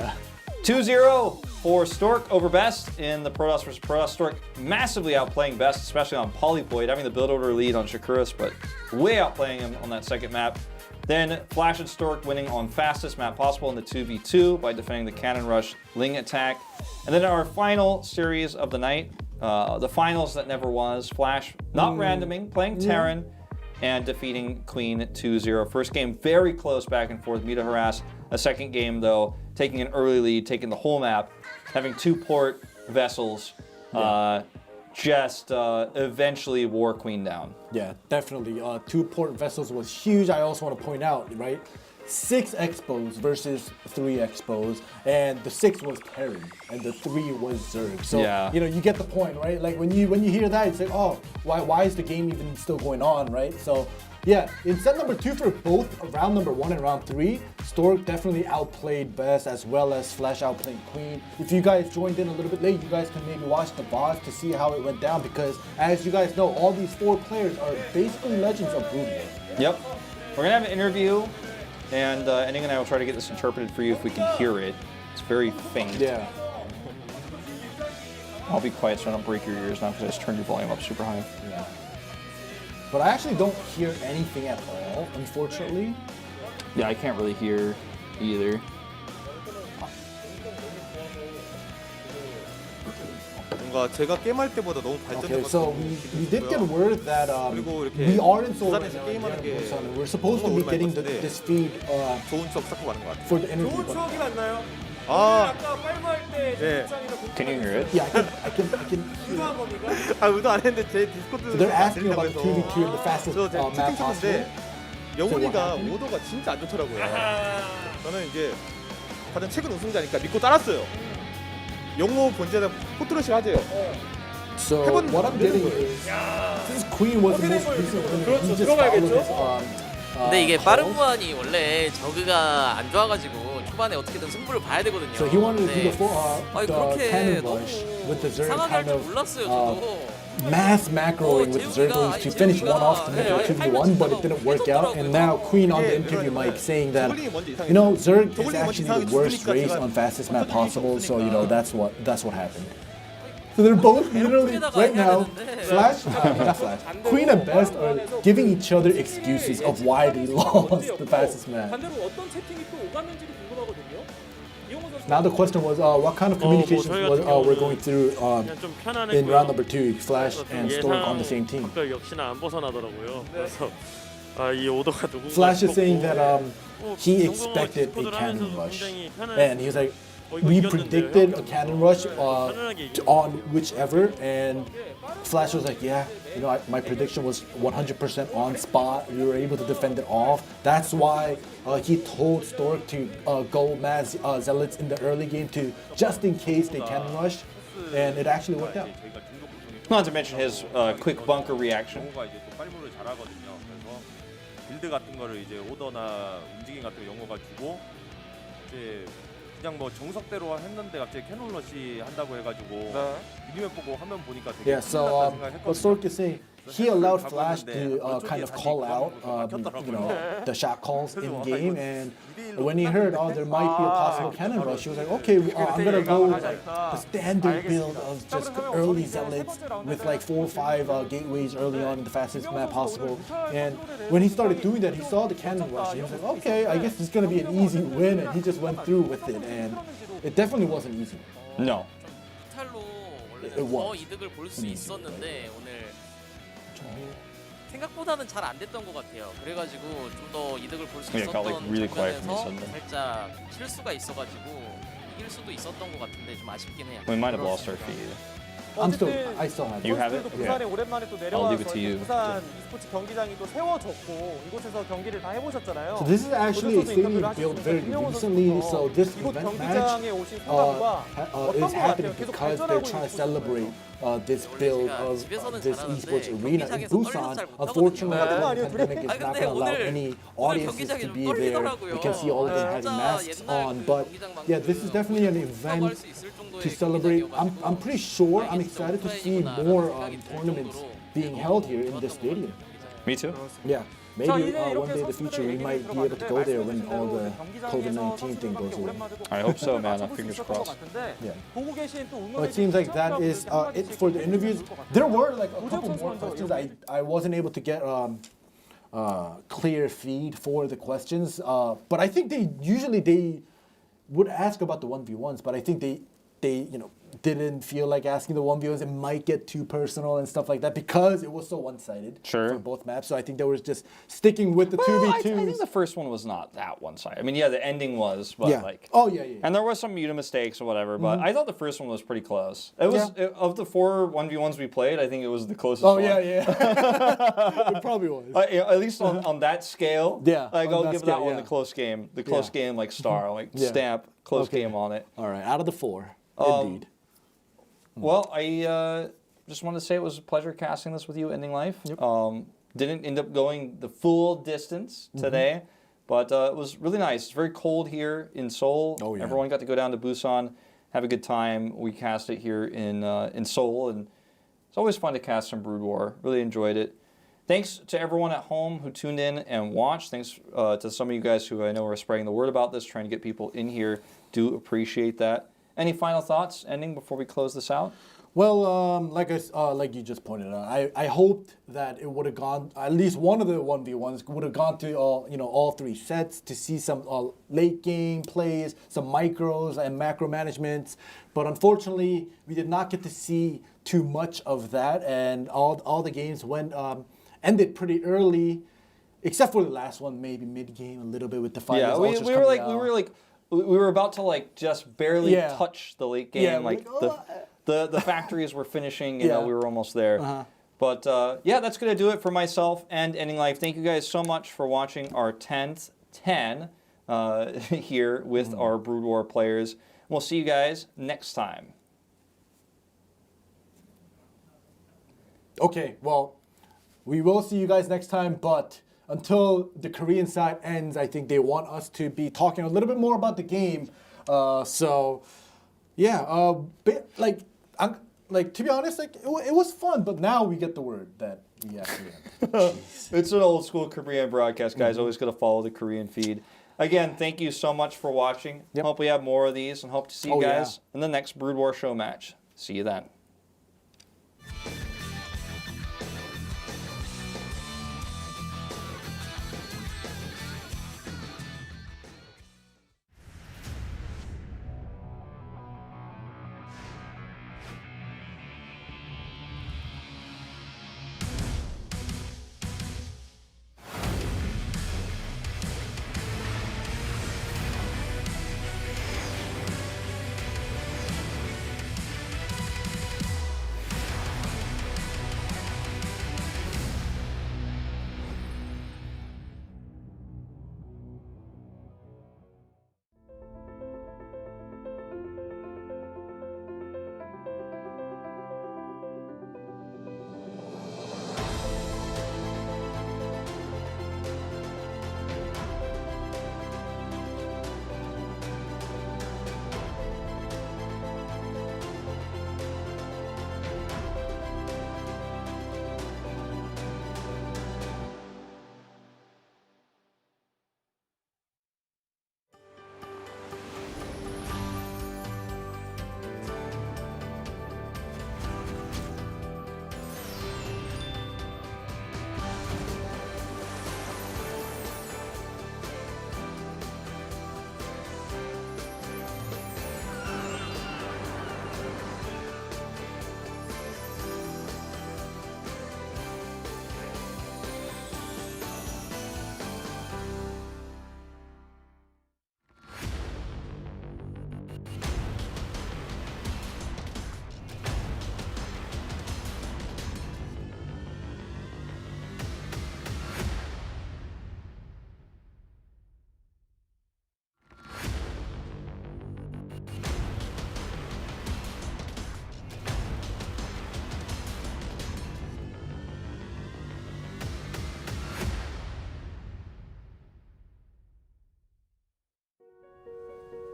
2-0 for Stork over Best in the Protoss vs. Protoss. Stork massively outplaying Best, especially on Polypoid, having the build order lead on Shakuras, but way outplaying him on that second map. Then Flash and Stork winning on fastest map possible in the 2v2 by defending the Cannon Rush Ling attack. And then our final series of the night, the finals that never was, Flash not randoming, playing Terran, and defeating Queen 2-0. First game very close back and forth, Muta harass. A second game though, taking an early lead, taking the whole map, having 2 port vessels, just eventually wore Queen down. Yeah, definitely. 2 port vessels was huge. I also want to point out, right? 6 expos versus 3 expos, and the 6 was Terran, and the 3 was Zerg. So you get the point, right? Like when you hear that, it's like, oh, why is the game even still going on, right? So yeah, in set number 2 for both round number 1 and round 3, Stork definitely outplayed Best as well as Flash outplayed Queen. If you guys joined in a little bit late, you guys can maybe watch the VODs to see how it went down, because as you guys know, all these 4 players are basically legends of Brood War. Yep. We're gonna have an interview and Ending and I will try to get this interpreted for you if we can hear it. It's very faint. Yeah. I'll be quiet so I don't break your ears now because I just turned your volume up super high. Yeah. But I actually don't hear anything at all, unfortunately. Yeah, I can't really hear either. 뭔가 제가 게임할 때보다 너무 발전된 Okay, 것 so we did get word that 그리고 이렇게 we are in Seoul right 부산에서 now, 게임하는 게 and we're supposed to be getting this feed 좋은 추억 쌓고 가는 것 같아요. for the interview. 좋은 but- 추억이 났나요? 아, 아까 빨무할 때 네. Can you hear it? Yeah, I can. 의도한 겁니까? 아 의도 안 했는데 제 디스코드 So they're asking about the 들린다고 해서 2v2 and the fastest 저 제가 map 채팅 possible. 쳤는데 영훈이가 happened? 오더가 진짜 안 좋더라고요. 저는 이제 가장 최근 우승자니까 믿고 따랐어요. 영호 본체는 포트러시 하재요. So 해본 what I'm getting is since Queen was the most recent winner, he just followed his 근데 이게 calls. 빠른 무한이 원래 저그가 안 좋아가지고 초반에 어떻게든 승부를 봐야 되거든요. So he wanted to do the full 아니 the 그렇게 cannon 너무 rush with the Zerg 이상하게 할 kind 줄 of 몰랐어요 저도. mass macroing with the Zerglings to finish one off to make it 2v1, but it didn't work out. And now Queen on the interview mic saying that, you know, Zerg is actually the worst race on fastest map possible. So you know that's what happened. So they're both literally right now, not Flash, Queen and Best are giving each other excuses of why they lost the fastest map. 반대로 어떤 채팅이 또 오갔는지도 궁금하거든요. 이용호 선수 Now the question was, what kind of communications we're going through 그냥 좀 in round 편안했고요. number 2, Flash and Stork on the same team. 합격 역시나 안 벗어나더라고요. 그래서 이 오더가 누군가 Flash is saying that he 정동원 expected a 디스코드를 cannon 하면서도 rush, 굉장히 and he was like, we predicted a cannon rush on whichever, and Flash was like, yeah, you know, my prediction was 100% on spot. We were able to defend it off. That's why he told Stork to go mass zealots in the early game to just in case they cannon rush, and it actually worked out. Not to mention his quick bunker reaction. 영호가 이제 또 빨무를 잘하거든요. 그래서 빌드 같은 거를 이제 오더나 움직임 같은 거 영호가 주고 이제 그냥 뭐 정석대로 했는데 갑자기 캐논러시 한다고 해가지고 미니맵 보고 화면 보니까 되게 Yeah, so 생각을 what Stork is saying, he allowed 가고 Flash 있는데 to kind of 어쩌지 call 예상이 out, 바뀌었더라고요. you know, the shot calls in game, and when he heard, there might be a possible cannon rush, he was like, okay, I'm gonna go the standard build of just early zealots with like 4 or 5 gateways early on in the fastest map possible. And when he started doing that, he saw the cannon rush. He was like, okay, I guess it's gonna be an easy win, and he just went through with it, and it definitely wasn't easy. No. 탈로 It 원래는 더 was. 이득을 볼 수 있었는데 오늘 생각보다는 잘 안 됐던 것 같아요. 그래가지고 좀 더 이득을 볼 수 Yeah, it got, like, 있었던 really quiet from 장면에서 the sudden. 살짝 실수가 있어가지고 이길 수도 있었던 것 같은데 좀 아쉽긴 해요. We might have lost our feed. I still have You it. have it? 선수들도 부산에 오랜만에 또 I'll leave it 내려와서 to you. 부산 e스포츠 경기장이 또 세워졌고 이곳에서 경기를 다 해보셨잖아요. So this is actually a 오늘 선수 stadium 인터뷰를 built 하셨으니까 very 김영호 recently. 선수부터 So this 이곳 event match 경기장에 오신 소감과 어떤 is 것 happening 같아요? 계속 because they're 발전하고 trying to 있고 celebrate this build of this esports arena in Busan. Unfortunately, the pandemic is not going to allow any audiences to be there. You can see all of them having masks on, but yeah, this is definitely an event to celebrate. I'm pretty sure, I'm excited to see more tournaments being held here in this stadium. Me too. Yeah, maybe one day in the future we might be able to go there when all the COVID-19 thing goes away. I hope so, man. Fingers crossed. Yeah. 보고 계신 또 Well, it seems like that is it for the interviews. There were like a couple more questions. I wasn't able to get clear feed for the questions, but I think they would ask about the 1v1s, but I think they didn't feel like asking the 1v1s. It might get too personal and stuff like that because it was so one-sided Sure. for both maps. So I think they were just sticking with the Well, I 2v2s. think the first one was not that one-sided. I mean, yeah, the ending was, but Yeah. like... Oh, yeah. And there was some muta mistakes or whatever, but I thought the first one was pretty close. It was of the 4 1v1s we played, I think it was the closest Oh, one. yeah. It probably was. At least on that scale, Yeah, like on I'll that give scale, that one yeah. the close game, game like star, like Yeah. stamp, close Okay. game on it. All right, out of the 4, indeed. Well, I just wanted to say it was a pleasure casting this with you, Ending Life. Didn't end up going the full distance today, but it was really nice. It's very cold here in Seoul. Oh, yeah. Everyone got to go down to Busan, have a good time. We cast it here in Seoul, and it's always fun to cast some Brood War. Really enjoyed it. Thanks to everyone at home who tuned in and watched. Thanks to some of you guys who I know are spreading the word about this, trying to get people in here. Do appreciate that. Any final thoughts ending before we close this out? Well, like you just pointed out, I hoped that it would have gone, at least one of the 1v1s would have gone to all 3 sets to see some late game plays, some micros and macro managements. But unfortunately, we did not get to see too much of that, and all the games ended pretty early, except for the last one, maybe mid game a little bit with the five. Yeah, we were about to just barely touch the late game. The factories were finishing, we were almost there. But that's going to do it for myself and Ending Life. Thank you guys so much for watching our 10th T.E.N. Here with our Brood War players. We'll see you guys next time. Okay, well, we will see you guys next time, but until the Korean side ends, I think they want us to be talking a little bit more about the game. To be honest, it was fun, but now we get the word that we actually end. It's an old school Korean broadcast, guys. Always going to follow the Korean feed. Again, thank you so much for watching. Yep. Hope we have more of these, and hope to see you guys in the next Brood War show match. See you then.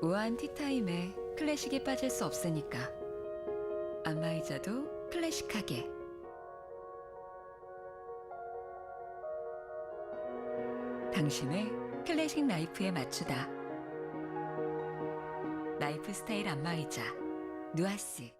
우아한 티타임에 클래식이 빠질 수 없으니까 안마의자도 클래식하게 당신의 클래식 라이프에 맞추다 라이프 스타일 안마의자 누아스